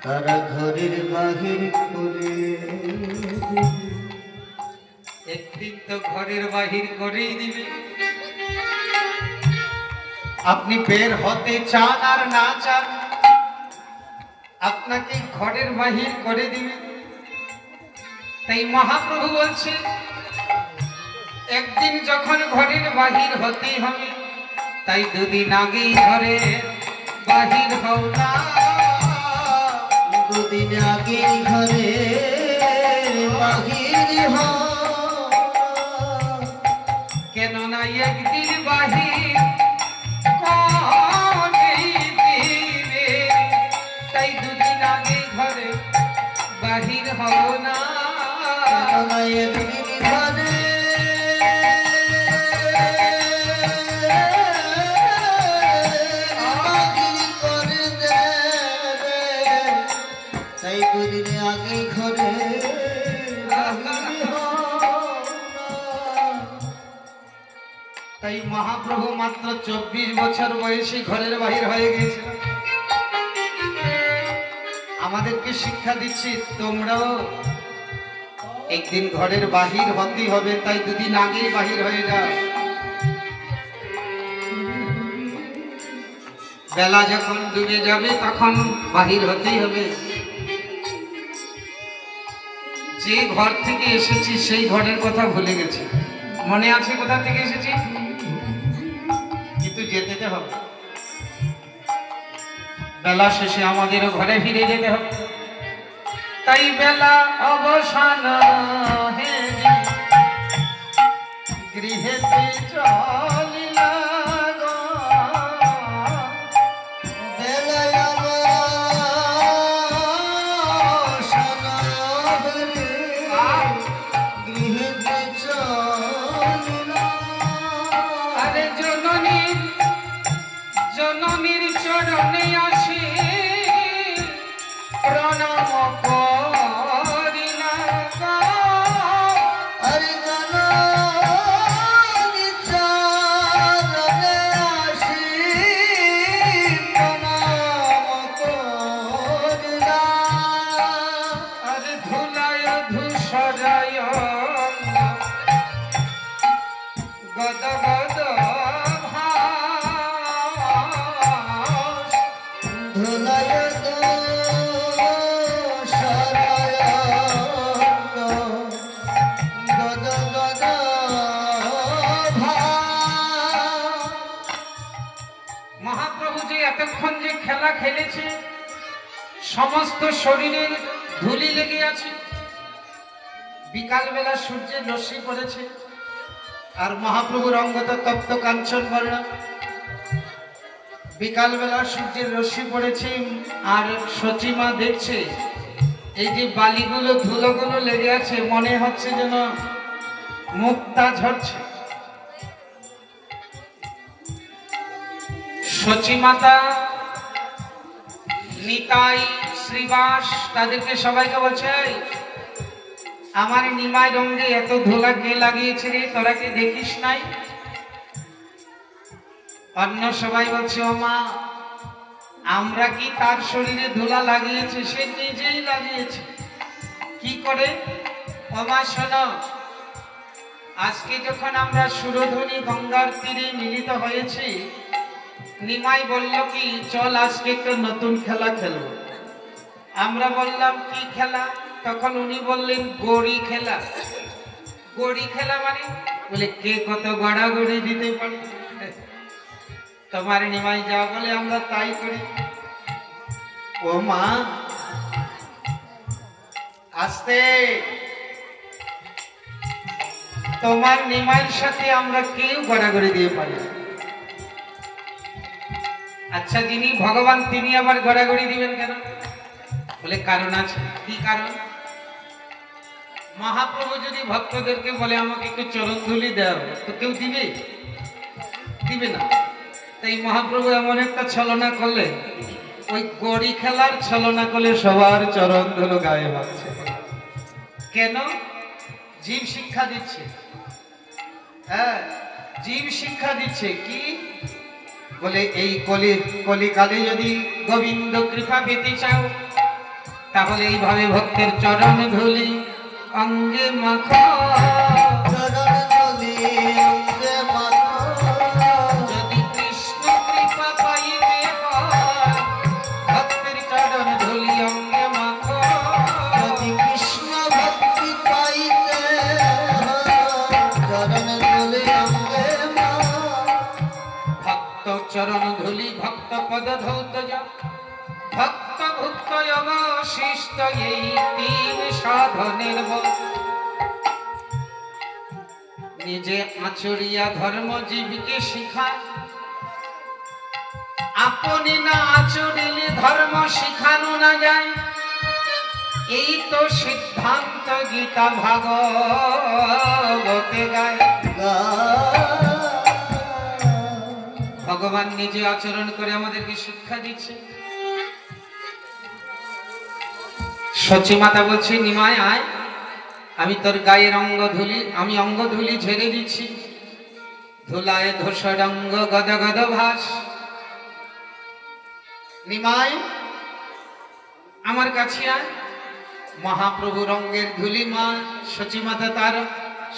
তারা ঘরের বাহির করে, একদিন তো ঘরের বাহির করেই দিবে। আপনি বের হতে চান আর না চান, আপনাকে ঘরের বাহির করে দিবে। তাই মহাপ্রভু বলছে একদিন যখন ঘরের বাহির হতেই হবে, তাই দুদিন আগেই ঘরে বাহির হও না, দুদিন আগে ঘরে বাহির হও, কেননা একদিন বাহির করেই দিবে। তাই দুদিন আগে ঘরে বাহির হও না, একদিন ঘরে আগে ঘরে। তাই মহাপ্রভু মাত্র 24 বছর বয়সে ঘরের বাহির হয়ে গেছে। আমাদেরকে শিক্ষা দিচ্ছি তোমরাও একদিন ঘরের বাহির হতেই হবে, তাই দুদিন আগেই বাহির হয়ে যাও। বেলা যখন ডুবে যাবে তখন বাহির হতেই হবে। যে ঘর থেকে এসেছি সেই ঘরের কথা ভুলে গেছি, মনে আছে কোথা থেকে এসেছি, কিন্তু যেতে হবে। বেলা শেষে আমাদেরও ঘরে ফিরে যেতে হবে। তাই বেলা অবসান গৃহেতে চলিলা জননীর চরণে আসি প্রণাম করিলা। আরে জননীর চরণে আসি প্রণাম করিলা। আরে ধুলায় ধূসরায় গদ গদ খেলা খেলেছে, সমস্ত শরীরের ধুলি লেগে আছে। বিকালবেলা সূর্যের রশ্মি পড়েছে, আর মহাপ্রভুর অঙ্গটা তপ্ত কাঞ্চন বর্ণ। বিকালবেলা সূর্যের রশ্মি পড়েছে, আর সচিমা দেখছে এই যে বালিগুলো ধুলোগুলো লেগে আছে, মনে হচ্ছে যেন মুক্তা ঝরছে। সচিমাতা, নিতাই, শ্রীবাস তাদেরকে সবাইকে বলছে, আমার নিমাই রঙ্গে এত ধুলা কে লাগিয়েছে রে, তোরা কি দেখিস নাই? অন্য সবাই বলছে, ও মা, আমরা কি তার শরীরে ধুলা লাগিয়েছে? সে নিজেই লাগিয়েছে। কি করে? ও মা শোনো, আজকে যখন আমরা সুরধুনী গঙ্গার তীরে মিলিত হয়েছি, নিমাই বলল কি, চল আজকে একটা নতুন খেলা খেলবো। আমরা বললাম কি খেলা? তখন উনি বললেন গড়ি খেলা। গড়ি খেলা মানে? বলে কে কত গড়াগড়ি দিতে পারে। তোমার নিমাই যা বলে আমরা তাই করি। ও মা, আস্তে, তোমার নিমাইয়ের সাথে আমরা কেউ গড়াগড়ি দিয়ে পারি। আচ্ছা, যিনি ভগবান তিনি আবার গড়াগড়ি দিবেন কেন? বলে কারণ আছে। কি কারণ? মহাপ্রভু যদি ভক্তদেরকে বলে আমাকে একটু চরণ ধুলি দাও, তো কেউ দিবে? দিবে না। তাই মহাপ্রভু এমন একটা ছলনা করলে, ওই গড়ি খেলার ছলনা করলে সবার চরণ ধুলো গায়ে ভাবছে। কেন? জীব শিক্ষা দিচ্ছে। হ্যাঁ, জীব শিক্ষা দিচ্ছে। কি বলে? এই কলিকালে যদি গোবিন্দ কৃপা পেতে চাও, তাহলে এইভাবে ভক্তের চরণ ধুলি অঙ্গে মাখো, চরণ ধুলি অঙ্গে মাখো। যদি কৃষ্ণ কৃপা পাইতে হয়, ভক্তের চরণ ধুলি অঙ্গে মাখো। যদি কৃষ্ণ ভক্তি পাইতে হয়, চরণ ধুলি অঙ্গে মাখো। ভক্ত চরণ ধুলি ভক্ত পদ ধৌত যা, ভক্ত ভুক্ত অবশিষ্ট এই তিন সাধনের বল। নিজে আচরিয়া ধর্ম জীবকে শিখায়, আপনি না আচরিলে ধর্ম শিখানো না যায়। এই তো সিদ্ধান্ত গীতা ভাগবতে গায়। ভগবান নিজে আচরণ করে আমাদেরকে শিক্ষা দিচ্ছে। সচিমাতা বলছে, নিমাই আয়, আমি তোর গায়ের অঙ্গ ধুলি, আমি অঙ্গ ধুলি ঝেড়ে দিচ্ছি। ধুলায় ধূসর অঙ্গ গদ গদ ভাস। নিমাই আমার কাছে আয়। মহাপ্রভু রঙ্গের ধুলি মা সচিমাতা তার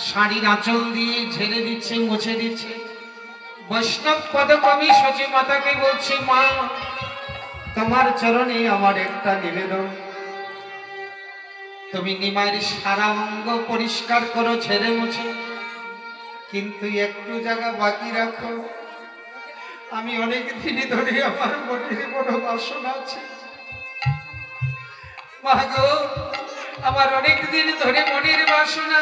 শাড়ির আঁচল দিয়ে ঝেড়ে দিচ্ছে, মুছে দিচ্ছে। বৈষ্ণব পদকবি সচিমাতাকে বলছে, মা, তোমার চরণে আমার একটা নিবেদন। তুমি নিমাইয়ের সারা অঙ্গ পরিষ্কার করো ছেড়ে মুছে, কিন্তু একটু জায়গা বাকি রাখো। আমি অনেক দিন ধরে আমার মনের বড় বাসনা আছে। মা গো, আমার অনেক দিন ধরে মনের বাসনা,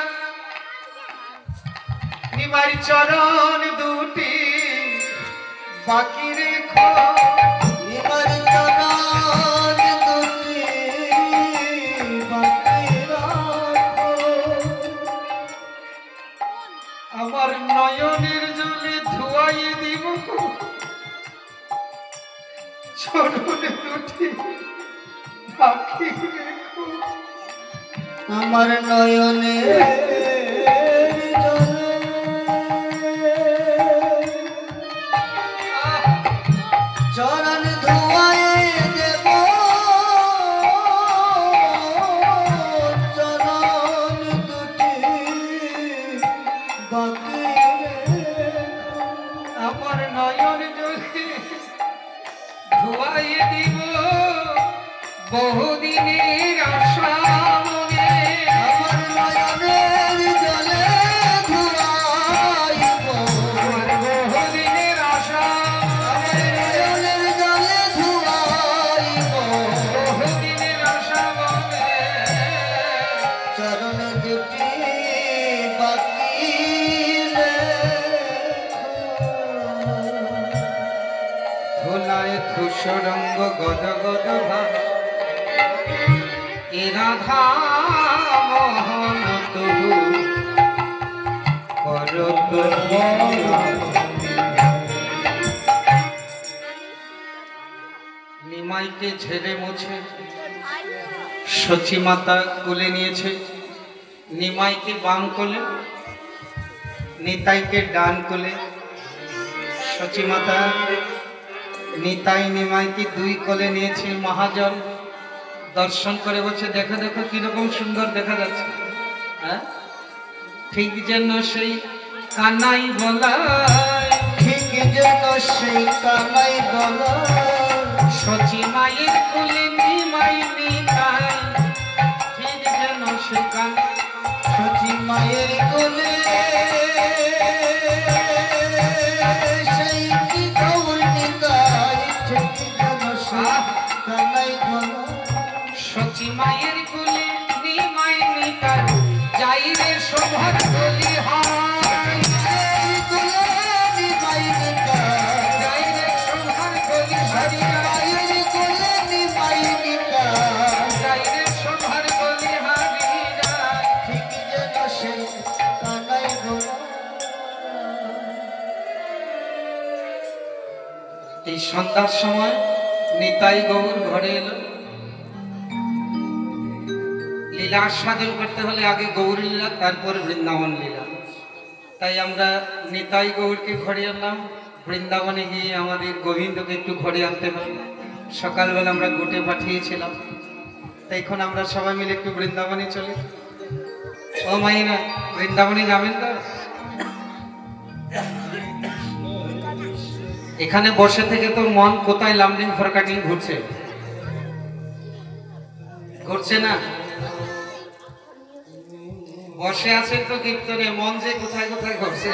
নিমাইয়ের চরণ দুটি বাকি রেখো। নিমাইয়ের চরণ দুটি আমার নয়নের জলে ধোয়াই দিব, চরণ দুটি বাকি রেখো। আমার নয়নের জলে চরণ ধোয়াই দেব, চরণ দুটি বাকি রেখো। আমার নয়ন জলে ধোয়াই দিব, বহুদিনের আশা মনে। আমার নয়নের ধূসরঙ্গ গদ গদ ভাব এ রাধা মোহন তবু করত নিমাইকে ঝেড়ে মুছে সচী মাতা কোলে নিয়েছে, নিমাইকে বাম কোলে, নিতাইকে ডান কোলে। সচী মাতা নিতাই নিমাইকে দুই কোলে নিয়েছে। মহাজন দর্শন করে বলছে, দেখো দেখো কিরকম সুন্দর দেখা যাচ্ছে। হ্যাঁ, ঠিক যেন সেই কানাই বলাই, ঠিক যেন সেই কানাই বলাই, সচী মায়ের কোলে নিমাই নিতাই, ঠিক যেন সে কানাই। সচী মায়ের কোলে সেই কি গৌর নিতাই, ঠিক যেন সেই কানাই বলাই। সচী মায়ের কোলে নিমাই নিতাই, যাই রে শোভার গলি হাই, কোলে নিমাই নিতাই, যাই রে শোভার গলি হারি, মায়ের কোলে নিমাই নিতাই, যাই রে শোভার গলি হারি যায়। ঠিক যেন সেই কানাই বলাই। এই সন্ধ্যার সময় নিতাই গৌর ঘরে এলো। লীলা আস্বাদন করতে হলে আগে গৌর লীলা, তারপরে বৃন্দাবন লীলা। তাই আমরা নিতাই গৌরকে ঘরে আনলাম। বৃন্দাবনে গিয়ে আমাদের গোবিন্দকে একটু ঘরে আনতে হবে। সকালবেলা আমরা গোটে পাঠিয়েছিলাম, তাই এখন আমরা সবাই মিলে একটু বৃন্দাবনে চলি। ও মাইনা, বৃন্দাবনে যাবেন তো? এখানে বসে থেকে তোর মন কোথায় লামডিং ফরকাটিং ঘুরছে, ঘুরছে না? বসে আছেন তো কীর্তনে, মন যে কোথায় কোথায় ঘুরছে।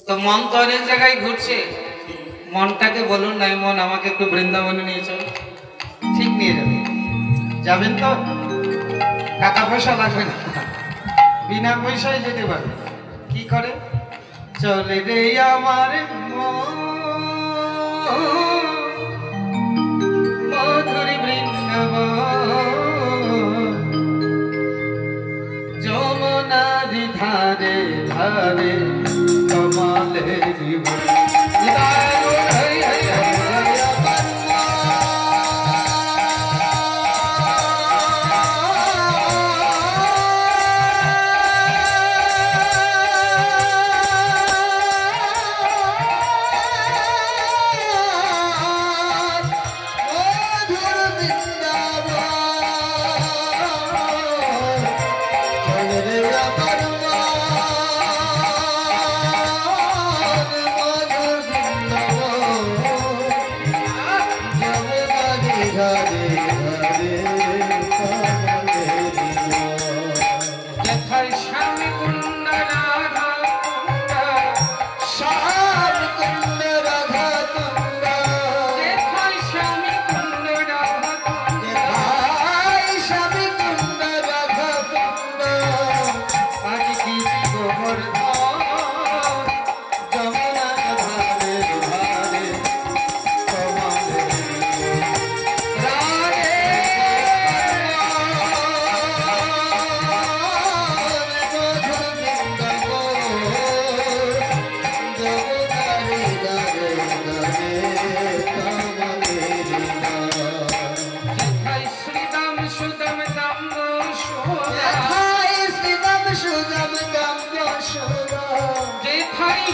তো মন তো অনেক জায়গায় ঘুরছে। মনটাকে বলুন না, মন আমাকে একটু বৃন্দাবনে নিয়ে চল। ঠিক নিয়ে যাবেন, যাবেন তো? টাকা পয়সা লাগবে না, বিনা পয়সায় যেতে পারবে। কি করে? চলে রে আমার মধুর বৃন্দাবন, যমুনার ধারে ধারে কমলের জীবন।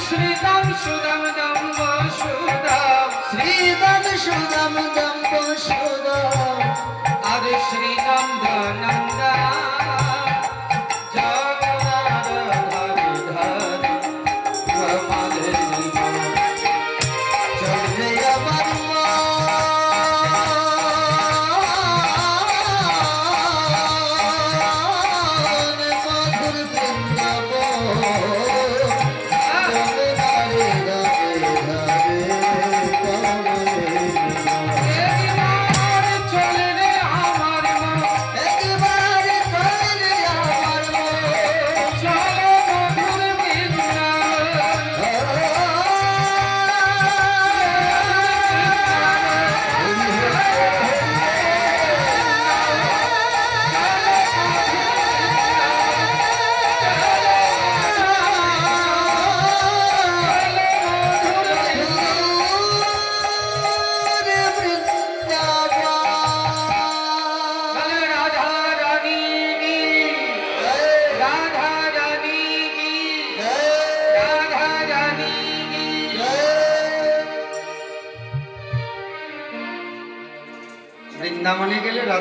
শ্রীদাম সুদাম দম্ব সুদাম, শ্রীদাম সুদাম দম্ব সুদাম, আরে শ্রীদাম দানন্দা জগন্নাথ ধারি ধারি কমলের জীবন। চলে আমার মধুর বৃন্দাবন, চলে রে আমার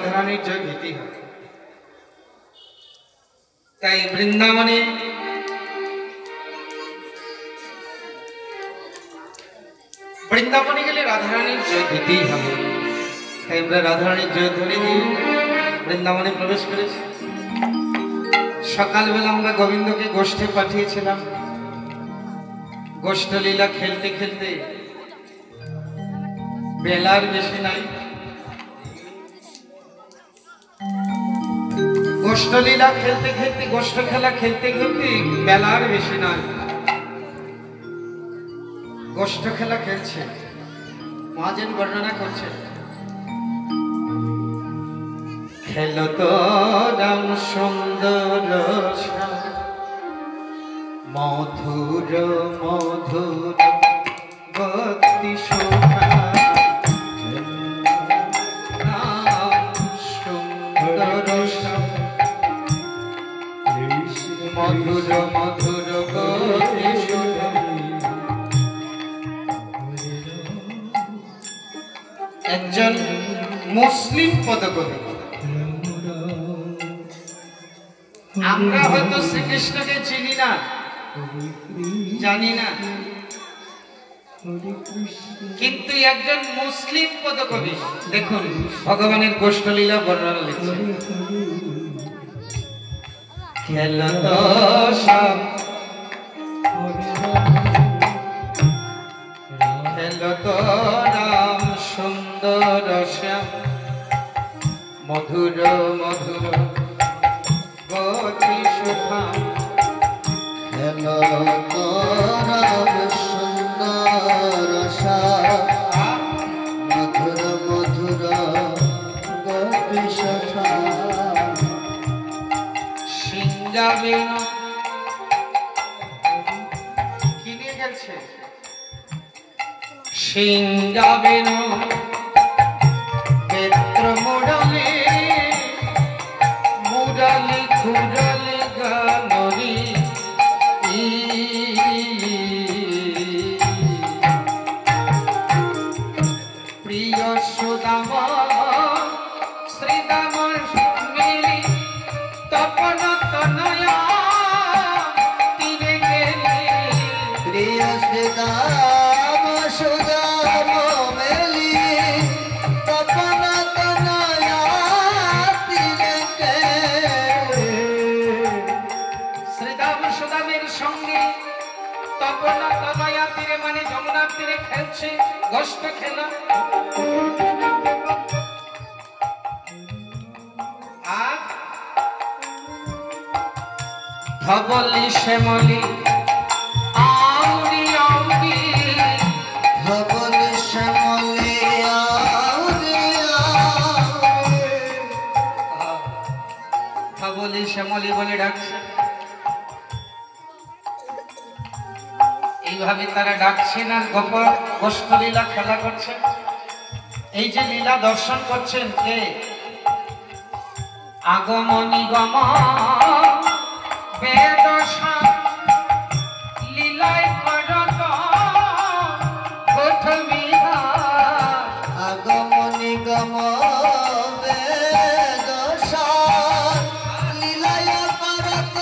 রাধারানীর জয় দিতেই হবে। তাই বৃন্দাবনে গেলে রাধারানীর জয় দিতেই হবে। তাই আমরা রাধারানীর জয় ধরে দিয়ে বৃন্দাবনে প্রবেশ করেছি। সকালবেলা আমরা গোবিন্দকে গোষ্ঠে পাঠিয়েছিলাম। গোষ্ঠলীলা খেলতে খেলতে বেলার বেশি নাই। গোষ্ঠলীলা খেলতে খেলতে, গোষ্ঠ খেলা খেলতে খেলতে বেলার বেশি নাই। গোষ্ঠ খেলা খেলছে, মহাজন বর্ণনা করছে, খেলো তো রাম সুন্দর মধুর মধুর ভক্তি শোভা, মধুর মধুর ভক্তি শোভা। একজন মুসলিম পদকবি। আমরা হয়তো শ্রীকৃষ্ণকে চিনি না, জানি না, কিন্তু একজন মুসলিম পদকবি দেখুন ভগবানের গোষ্ঠলীলা বর্ণনা লিখছেন। খেলো তো সব, খেলো তো রাম সুন্দর শ্যাম মধুর মধুর গতি সুখা, খেলো তো রাম সুন্দর শ্যাম মধুর মধুর গতি সুখা। সিঞ্জাবেন কি নিয়ে গেছে? সিঞ্জাবেন ক্ষেত্র মুরালি মুরালি খুরালি গানরি, প্রিয় সুদাম শ্রীদাম মিলি তপন তনয়া তীরে গেলি, প্রিয় শ্রীদাম সুদাম মেলি তপন তনয়া তীরে গেলি। শ্রীদাম সুদামের সঙ্গে তপন তনয়া তীরে মানে যমুনার তীরে খেলছে গোষ্ঠ খেলা। আর ধবলি শ্যামলি আউরি আউরি, ধবলি শ্যামলি আউরি আউরি। ধবলি শ্যামলি বলে ডাকছে। এইভাবে তারা ডাকছেন আর গোপাল গোষ্ঠলীলা খেলা করছেন। এই যে লীলা দর্শন করছেন কে? আগম নিগম বেদ লীলায় করত কোঠ বিহার, আগম নিগম বেদ সার লীলায় করত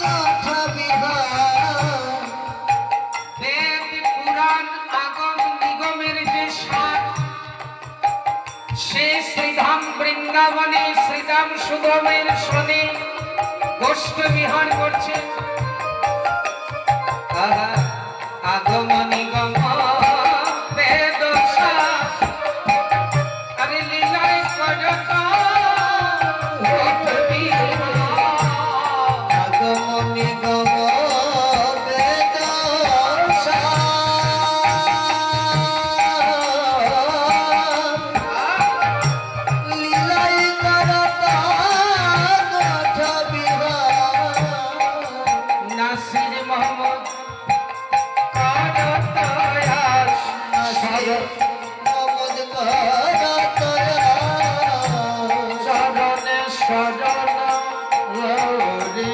কোঠ বিহার। বেদ পুরাণ আগম নিগমের যে সার, সে শ্রীধাম বৃন্দাবনে শ্রীধাম সুগমের শোনে গোষ্ঠ বিহার করছে। আগম নিগম বেদ সার, আরে লীলায় করত কোঠ বিহার। আগম নিগম বেদ সার লীলায় করত কোঠ বিহার। নাসির মোহাম্মদ করত আস, মমদ করত চরণে শরণ রে।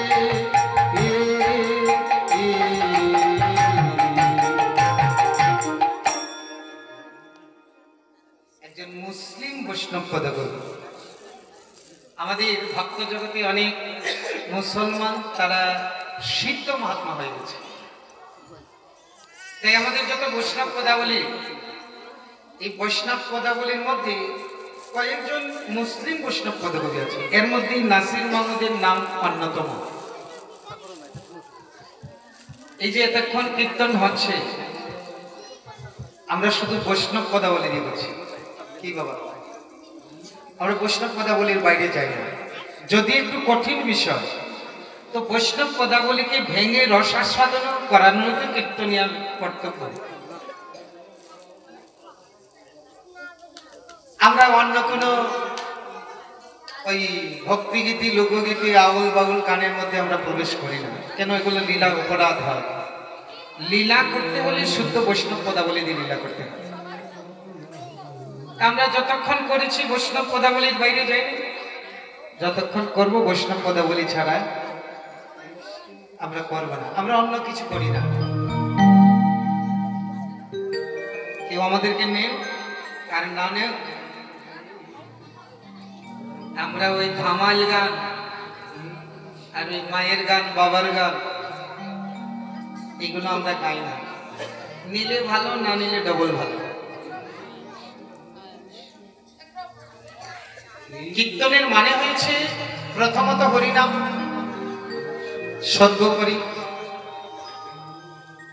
একজন মুসলিম বৈষ্ণব পদকবি আমাদের ভক্ত জগতে অনেক মুসলমান তারা সিদ্ধ মহাত্মা হয়ে গেছে। তাই আমাদের যত বৈষ্ণব পদাবলী, এই বৈষ্ণব পদাবলীর মধ্যে কয়েকজন মুসলিম বৈষ্ণব পদাবলী আছে, এর মধ্যে নাসির মাহমুদের নাম অন্যতম। এই যে এতক্ষণ কীর্তন হচ্ছে, আমরা শুধু বৈষ্ণব পদাবলী নিয়ে বলছি। কি বাবা, আমরা বৈষ্ণব পদাবলীর বাইরে যাই না। যদি একটু কঠিন বিষয়, তো বৈষ্ণব পদাবলীকে ভেঙে রসাস্বাদন করানোর তো কীর্তনিয়ার কর্তব্য। আমরা অন্য কোনো ওই ভক্তিগীতি, লোকগীতি, আউল বাউল গানের মধ্যে আমরা প্রবেশ করি না। কেন? এগুলো লীলা অপরাধ হয়। লীলা করতে হলে শুদ্ধ বৈষ্ণব পদাবলী দিয়ে লীলা করতে হয়। আমরা যতক্ষণ করেছি বৈষ্ণব পদাবলীর বাইরে যাই, যতক্ষণ করব বৈষ্ণব পদাবলী ছাড়া আমরা করব না। আমরা অন্য কিছু করি না। কেউ আমাদেরকে নেও আর না নেও, আমরা ওই ধামাল গান আর ওই মায়ের গান, বাবার গান, এগুলো আমরা গাই না। নিলে ভালো, না নিলে ডবল ভালো। কীর্তনের মানে হয়েছে প্রথমত হরিনাম সর্বোপরি,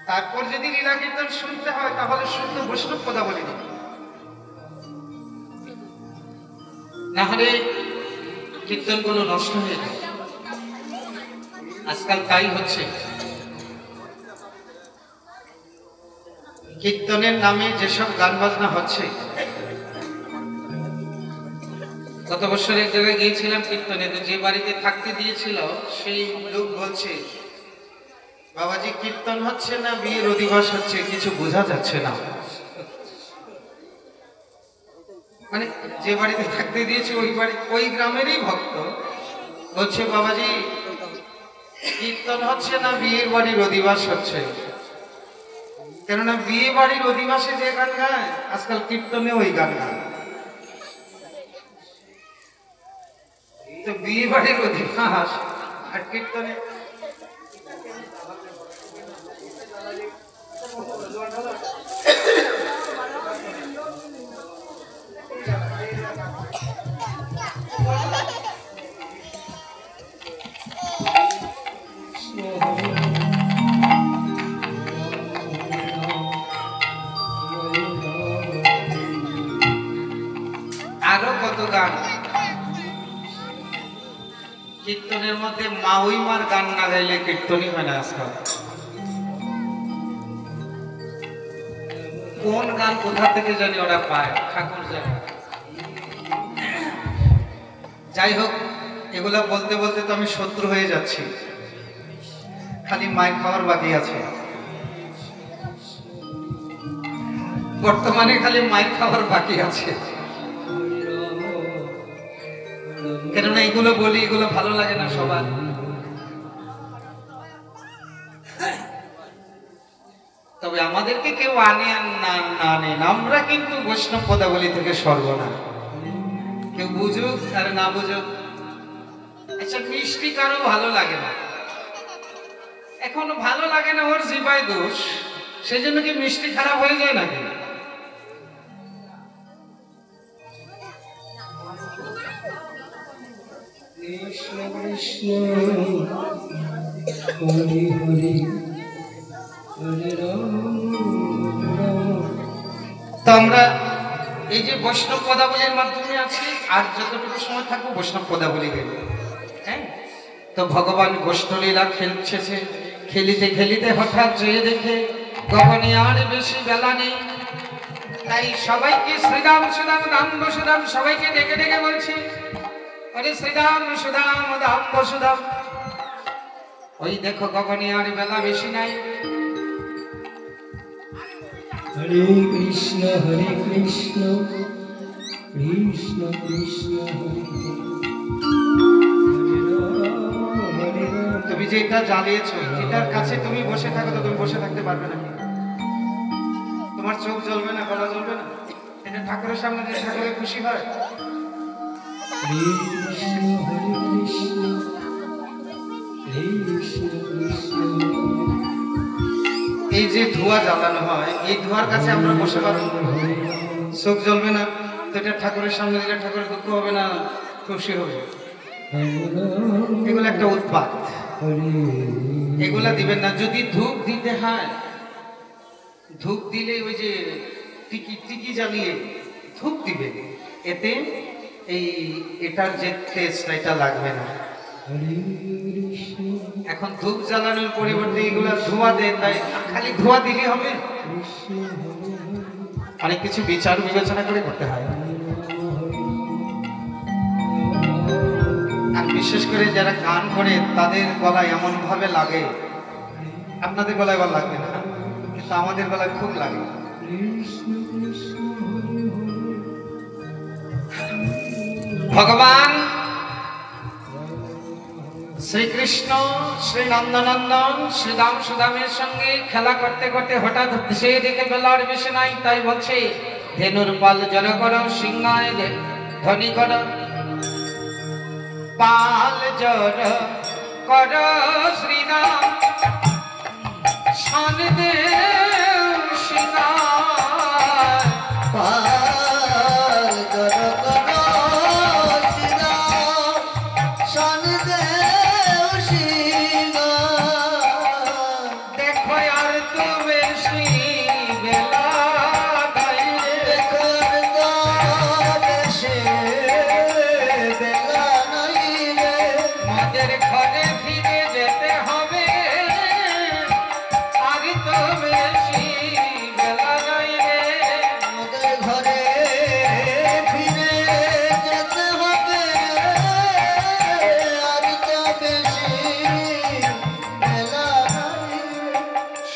তারপর যদি লীলা কীর্তন শুনতে হয় তাহলে শুদ্ধ বৈষ্ণব পদাবলী, না হলে কীর্তনগুলো নষ্ট হয়ে যায়। আজকাল তাই হচ্ছে। কীর্তনের নামে যেসব গান বাজনা হচ্ছে, গত বছর এক জায়গায় গিয়েছিলাম কীর্তনে, তো যে বাড়িতে থাকতে দিয়েছিল সেই লোক বলছে, বাবাজি কীর্তন হচ্ছে না বিয়ের অধিবাস হচ্ছে, কিছু বোঝা যাচ্ছে না। মানে যে বাড়িতে থাকতে দিয়েছে ওই গ্রামেরই ভক্ত বলছে, বাবাজি কীর্তন হচ্ছে না বিয়ের বাড়ির অধিবাস হচ্ছে। কেননা বিয়ে বাড়ির অধিবাসে যে গান গায়, আজকাল কীর্তনে ওই গান গায়। তো বিয়ে বাড়ির অধিবাস আর কীর্তনে আরো কত গান। কীর্তনের মধ্যে মাউইমার গান না গাইলে কীর্তনই হয় না আজকাল। কোন গান কোথা থেকে জানি ওরা পায়, ঠাকুর জানে। যাই হোক, এগুলা বলতে বলতে তো আমি শত্রু হয়ে যাচ্ছি, খালি মায়ের খাওয়ার বাকি আছে। বর্তমানে খালি মায়ের খাওয়ার বাকি আছে। কেননা এগুলো বলি, এগুলো ভালো লাগে না সবার। তবে আমাদেরকে কেউ আনে আর না আনেন, আমরা কিন্তু বৈষ্ণব পদাবলী থেকে সর্বনা। কেউ বুঝুক আর না বুঝুক। আচ্ছা, মিষ্টি কারো ভালো লাগে না, এখনো ভালো লাগে না, ওর জিবায় দোষ, সেই জন্য কি মিষ্টি খারাপ হয়ে যায় নাকি? কৃষ্ণ কৃষ্ণ হরি হরি হরে রাম রাম। তো আমরা এই যে বৈষ্ণব পদাবলীর মাধ্যমে আছি, আর যতটুকু সময় থাকবো বৈষ্ণব পদাবলী গেলে, হ্যাঁ। তো ভগবান গোষ্ঠলীলা খেলছে, খেলিতে খেলিতে হঠাৎ চেয়ে দেখে কখনই আর বেশি বেলা নেই। তাই সবাইকে শ্রীরাম সুদাম রাম বসুদাম সবাইকে ডেকে ডেকে বলছি, আরে শ্রীরাম সুদাম দাম বসুদাম, ওই দেখো কখনই আর বেলা বেশি নাই। হরে কৃষ্ণ কৃষ্ণ কৃষ্ণ হরে হরে রাম। তুমি যে এটা জ্বালিয়েছো, এটার কাছে তুমি বসে থাকো, তো তুমি বসে থাকতে পারবে না? তোমার চোখ জ্বলবে না, গলা জ্বলবে না? এটা ঠাকুরের সামনে যে ঠাকুরের খুশি হয়। কৃষ্ণ এই যে ধোঁয়া জ্বালানো হয়, এই ধোঁয়ার কাছে আমরা বসে পারবো? চোখ জ্বলবে না তো এটা ঠাকুরের সামনে দিলে ঠাকুরের দুঃখ হবে না, খুশি হবে? এগুলো একটা উৎপাত, এগুলা দিবেন না। যদি ধূপ দিতে হয়, ধূপ দিলে ওই যে টিকি টিকি জ্বালিয়ে ধূপ দিবেন, এতে এই এটার যে টেস্ট এটা লাগবে না। এখন ধূপ জ্বালানোর পরিবর্তে এগুলা ধোঁয়া দেয়, তাই খালি ধোঁয়া দিলে হবে? অনেক কিছু বিচার বিবেচনা করে করতে হয়। আর বিশেষ করে যারা গান করে তাদের গলায় এমন ভাবে লাগে, আপনাদের গলায় এবার লাগবে না, কিন্তু আমাদের গলায় খুব লাগে। ভগবান শ্রীকৃষ্ণ শ্রী নন্দনন্দন শ্রীরাম সুদামের সঙ্গে খেলা করতে করতে হঠাৎ সে দেখে বেলার বেশি নাই, তাই বলছে ধেনুর পাল জড় করো, সিংহায় ধ্বনি করো, পাল জড় করো শ্রীরাম শান দেও সিংহায়, পাল জড় করো শ্রীরাম শান দেও সিংহায়। দেখো আর তো বেশি বেলা নাই রে, দেখো আর তো বেশি বেলা নাই রে, মদের ঘরে ফিরে যেতে হবে, আর তো বেশি বেলা নাই রে। মোদের ঘরে ফিরে যেতে হবে, আর তো বেশি বেলা নাই রে।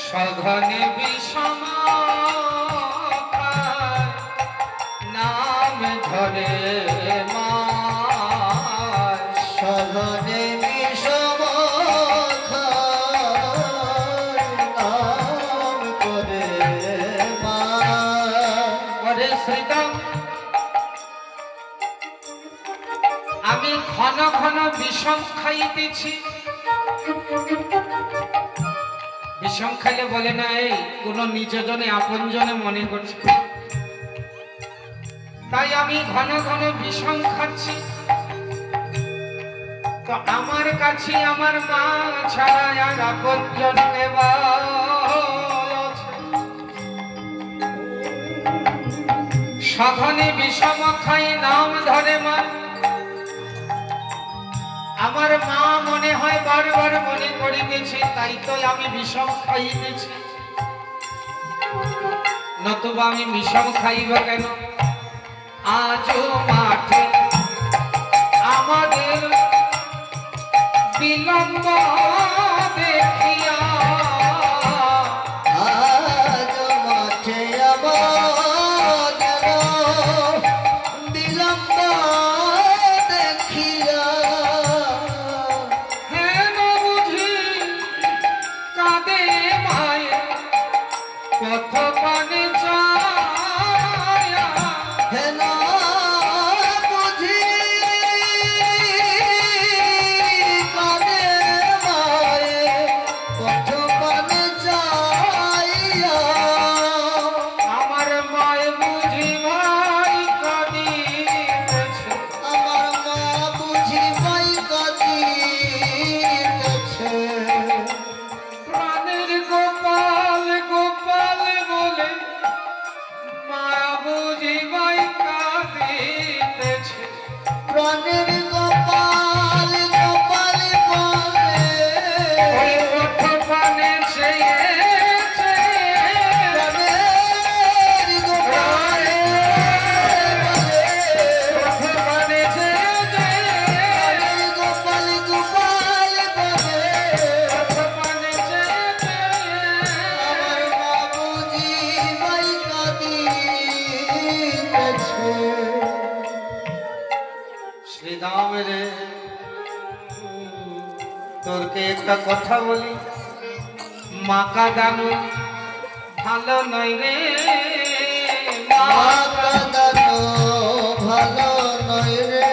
সঘনে বিষম খায়, নাম ধরে মায়, সঘনে বিষম খায়, নাম করে মা। করে শ্রীরাম আমি ঘন ঘন বিষম খাইতেছি। বিষম খাইলে বলে না এই কোন নিজজনে আপনজনে মনে করছে, তাই আমি ঘন ঘন বিষম খাচ্ছি। তো আমার কাছে আমার মা ছাড়া আর আপনজন নেবা সঘনে বিষম খাই নাম ধরে মা। আমার মা মনে হয় বারবার মনে করিতেছে, তাই তো আমি বিষম খাইতেছি, নতুবা আমি বিষম খাইব কেন? আজও মাঠে আমাদের বিলম্ব দেখিয়া, আজ মাঠে আমাদের বিলম্ব দেখিয়া, হেন বুঝি কাঁদে মায়ে পথ পানে চায়া, হেন বুঝি কাঁদে মায়ে পথ পানে যাইয়া। আমার মায় বুঝি ভাই কাঁদিতেছে, আমার মা বুঝি পাই কাঁদিতেছে, প্রাণের গোপাল গোপাল বলে মা বুঝি ভাই কাঁদিতেছে। প্রাণের গোপাল গোপাল বলে, ওই পথ পানে চেয়েছে, প্রাণের গোপাল বলে, পথ পানে চেয়েছে, প্রাণের গোপাল গোপাল বলে, পথ পানে চেয়েছে। আমার মা বুঝি পাই কাঁদিতেছে। শ্রীরাম রে তোরকে একটা কথা বলি, মা কাঁদানো ভালো নয় রে, মা মা কাঁদানো ভালো নয় রে,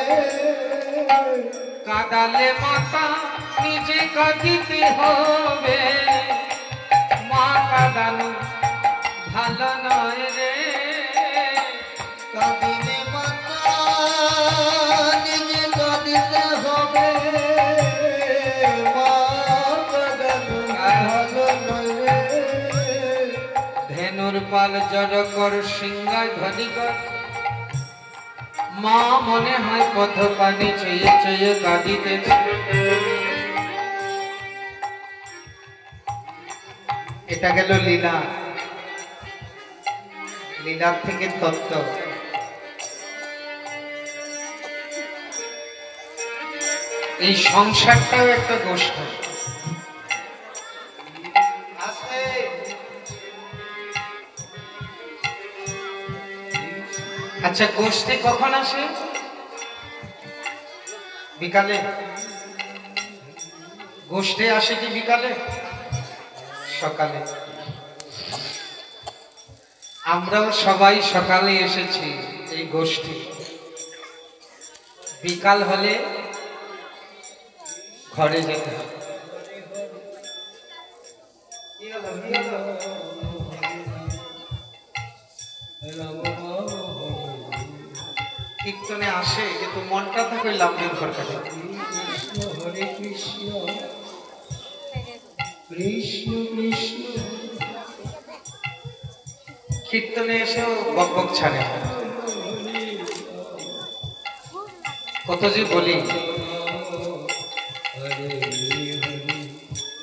কাদালে মাতা নিজে কাঁদিতে হবে, মা কাদানো ভালো নয় রে। কাঁদিলে মাতা নিজে কাঁদিতে হবে, মা কাঁদানো ভালো নয় রে। ধেনুর পাল জড় কর সিংহায় ধ্বনি কর, মা মনে হয় পথ পানি চেয়ে চেয়ে কাঁদিতেছে। এটা গেল লীলা, লীলার থেকে তত্ত্ব। এই সংসারটাও একটা গোষ্ঠী। আচ্ছা, গোষ্ঠী কখন আসে? বিকালে। গোষ্ঠী আসে কি বিকালে? সকালে। আমরাও সবাই সকালে এসেছি এই গোষ্ঠী। বিকাল হলে ঘরে যেতে হবে। কীর্তনে আসে কিন্তু মনটা থাকে লাভের ঘরটাতে। হরে কৃষ্ণ কৃষ্ণ কৃষ্ণ। কীর্তনে এসেও বকবক ছাড়ে। কত যে বলি,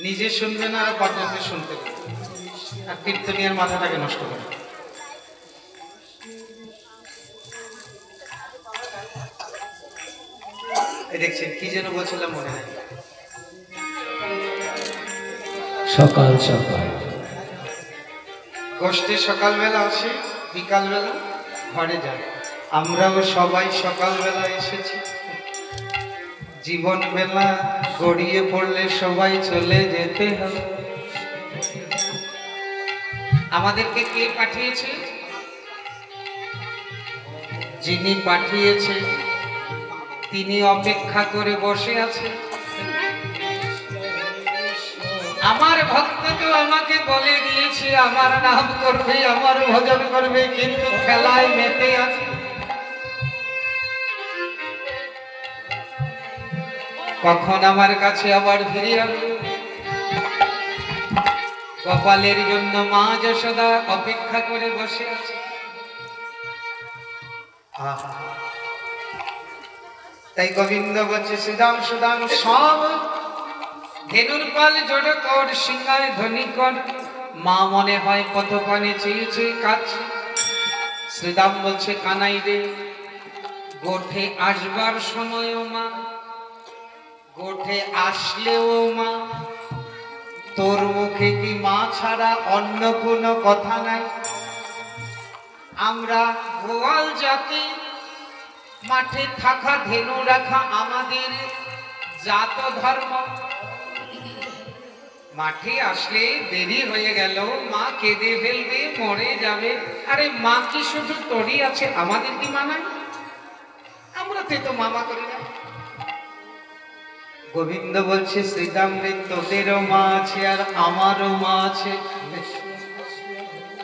নিজে শুনবে না আর পাঠককে শুনতে হবে। আর কীর্তনিয়ার মাথাটাকে নষ্ট করে। দেখছেন কি যেন বলছিলাম মনে হয়। সকাল সকাল গোষ্ঠী সকালবেলা আসে, বিকালবেলা ঘরে যায়। আমরাও সবাই সকালবেলা এসেছি। জীবন বেলা গড়িয়ে পড়লে সবাই চলে যেতে হবে। আমাদেরকে কে পাঠিয়েছে? যিনি পাঠিয়েছে তিনি অপেক্ষা করে বসে আছে। আমার ভক্ত তো আমাকে বলে গিয়েছে আমার নাম করবে, আমার ভজন করবে, কিন্তু খেলায় মেতে আছে। কখন আমার কাছে আবার ফিরে আসবে? কপালের জন্য মা যশোদা অপেক্ষা করে বসে আছে। তাই গোবিন্দ বলছে শ্রীদাম সুদাম সব ধেনুর পাল জড় কর সিংহায় ধ্বনি কর, মা মনে হয় কত পানে চেয়েছে কাছে। শ্রীদাম বলছে কানাই রে, গোঠে আসবার সময়ও মা, গোঠে আসলেও মা, তোর মুখে কি মা ছাড়া অন্য কোনো কথা নাই? আমরা গোয়াল জাতি, মাঠে থাকা ধেনু রাখা আমাদের জাত ধর্ম। মাঠে আসলে দেরি হয়ে গেল, মা কেঁদে ফেলবে, মরে যাবে। আরে মা কি শুধু তোরই আছে, আমাদের কি মানায়? আমরা তো মামা করি না। গোবিন্দ বলছে শ্রীদাম রে, তোদেরও মা আছে আর আমারও মা আছে,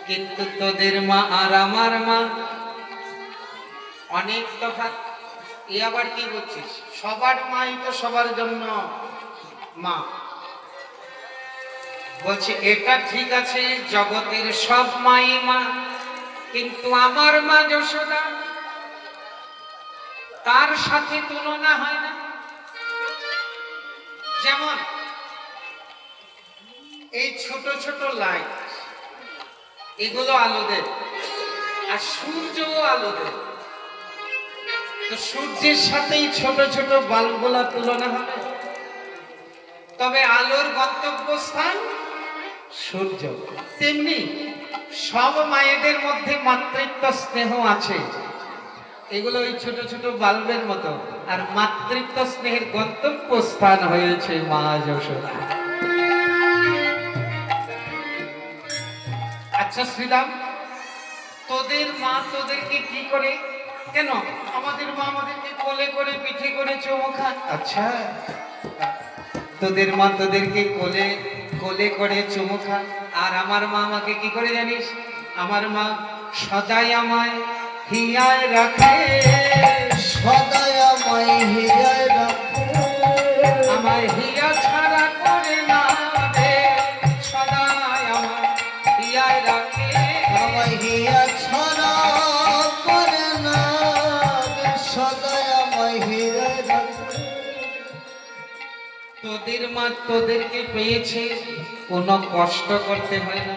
কিন্তু তোদের মা আর আমার মা অনেক তফাৎ। এ আবার কি বলছিস? সবার মাই তো সবার জন্য মা। বলছে এটা ঠিক আছে, জগতের সব মাই মা, কিন্তু আমার মা যশোদা তার সাথে তুলনা হয় না। যেমন এই ছোট ছোট লাইট, এগুলো আলো দেয়, আর সূর্যও আলো দেয়। তো সূর্যের সাথেই ছোট ছোট বাল্বগুলা তুলনা হবে। তবে আলোর গন্তব্যস্থান সূর্য। তেমনি সব মায়েদের মধ্যে মাতৃত্ব স্নেহ আছে, এগুলো ওই ছোট ছোট বাল্বের মতো, আর মাতৃত্ব স্নেহের গন্তব্যস্থান হয়েছে মা যশোদা। আচ্ছা শ্রীরাম, তোদের মা তোদেরকে কি করে কেন আমাদের মা আমাদেরকে কোলে করে পিঠে করে চুমু খান। আচ্ছা, তোদের মা তোদেরকে কোলে কোলে করে চুমু খান, আর আমার মা আমাকে কি করে জানিস? আমার মা সদাই আমায় হিয়ায় রাখে, সদাই আমায় হিয়ায় রাখে, আমায় হিয়া ছাড়া করে না রে, সদাই আমায় হিয়ায় রাখে, আমায় হিয়া ছাড়া করে না রে, সদাই আমায় হিয়ায় রাখে। তোদের মা তোদেরকে পেয়েছে, কোনো কষ্ট করতে হয় না,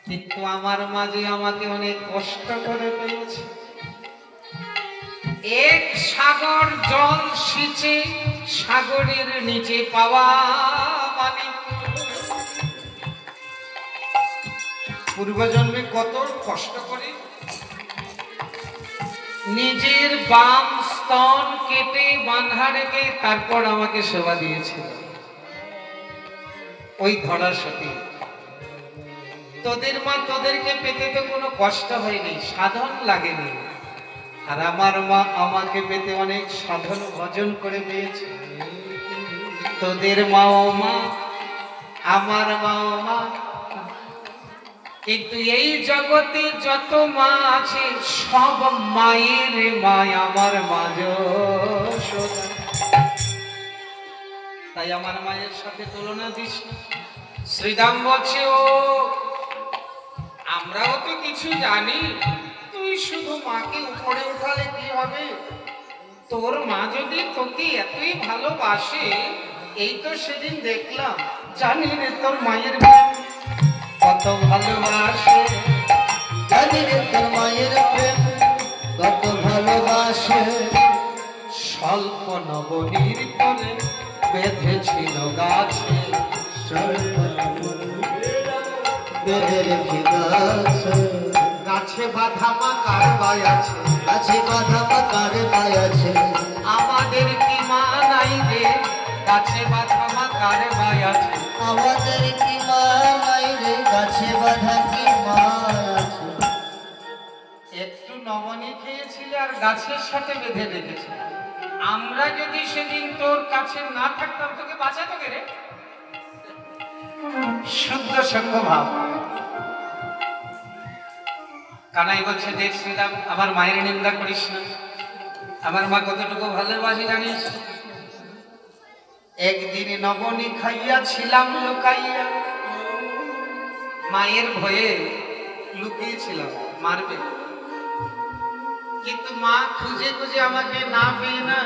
কিন্তু আমার মা যে আমাকে অনেক কষ্ট করে পেয়েছে। এক সাগর জল সিঁচে সাগরের নিচে পাওয়া মানে পূর্বজন্মে কত কষ্ট করে নিজের বাম স্তন কেটে বাঁধা রেখে তারপর আমাকে সেবা দিয়েছিল ওই ধরা সতী। তোদের মা তোদেরকে পেতে তো কোনো কষ্ট হয়নি, সাধন লাগেনি, আর আমার মা আমাকে পেতে অনেক সাধন ভজন করে পেয়েছে। তোদের মা ও মা, আমার মা ও মা, কিন্তু এই জগতে যত মা আছে সব মায়ের মা আমার মা যশোদা। তাই আমার মায়ের সাথে তুলনা দিস না। শ্রীরাম বলছে, ও আমরাও তো কিছু জানি, তুই শুধু মাকে উপরে উঠালে কি হবে? তোর মা যদি তোকে এতই ভালোবাসে, এই তো সেদিন দেখলাম, জানি রে তোর মায়ের প্রেম কত ভালোবাসে, জানি রে তোর মায়ের প্রেম কত ভালোবাসে। স্বল্প নবনীর তলে বেঁধেছিল গাছে, বেঁধে রেখে গাছে, গাছে বাঁধা মা কার গায়ে আছে, গাছে বাঁধা মা কার গায়ে আছে। আমাদের কি মা নাই রে, গাছে বাঁধা মা কার গায়ে আছে। আমাদের কি মা নাই রে, গাছে বাঁধা কি মা আছে। একটু নবনী খেয়েছিলে আর গাছের সাথে বেঁধে রেখেছে। আমরা যদি সেদিন তোর কাছে না থাকতাম, তোকে বাঁচাতো কে রে? শুদ্ধ সঙ্গ ভাব। কানাই বলছে, দেখ শ্রীরাম, আমার মায়ের নিন্দা করিস না, আমার মা কতটুকু ভালোবাসি জানিস? একদিন নবনী খাইয়াছিলাম লুকাইয়া, মায়ের ভয়ে লুকিয়েছিলাম মারবে, কিন্তু মা খুঁজে খুঁজে আমাকে না পেয়ে না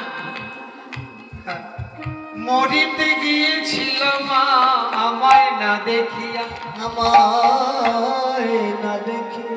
মরিতে গিয়েছিল মা আমায় না দেখিয়া, আমায় না দেখে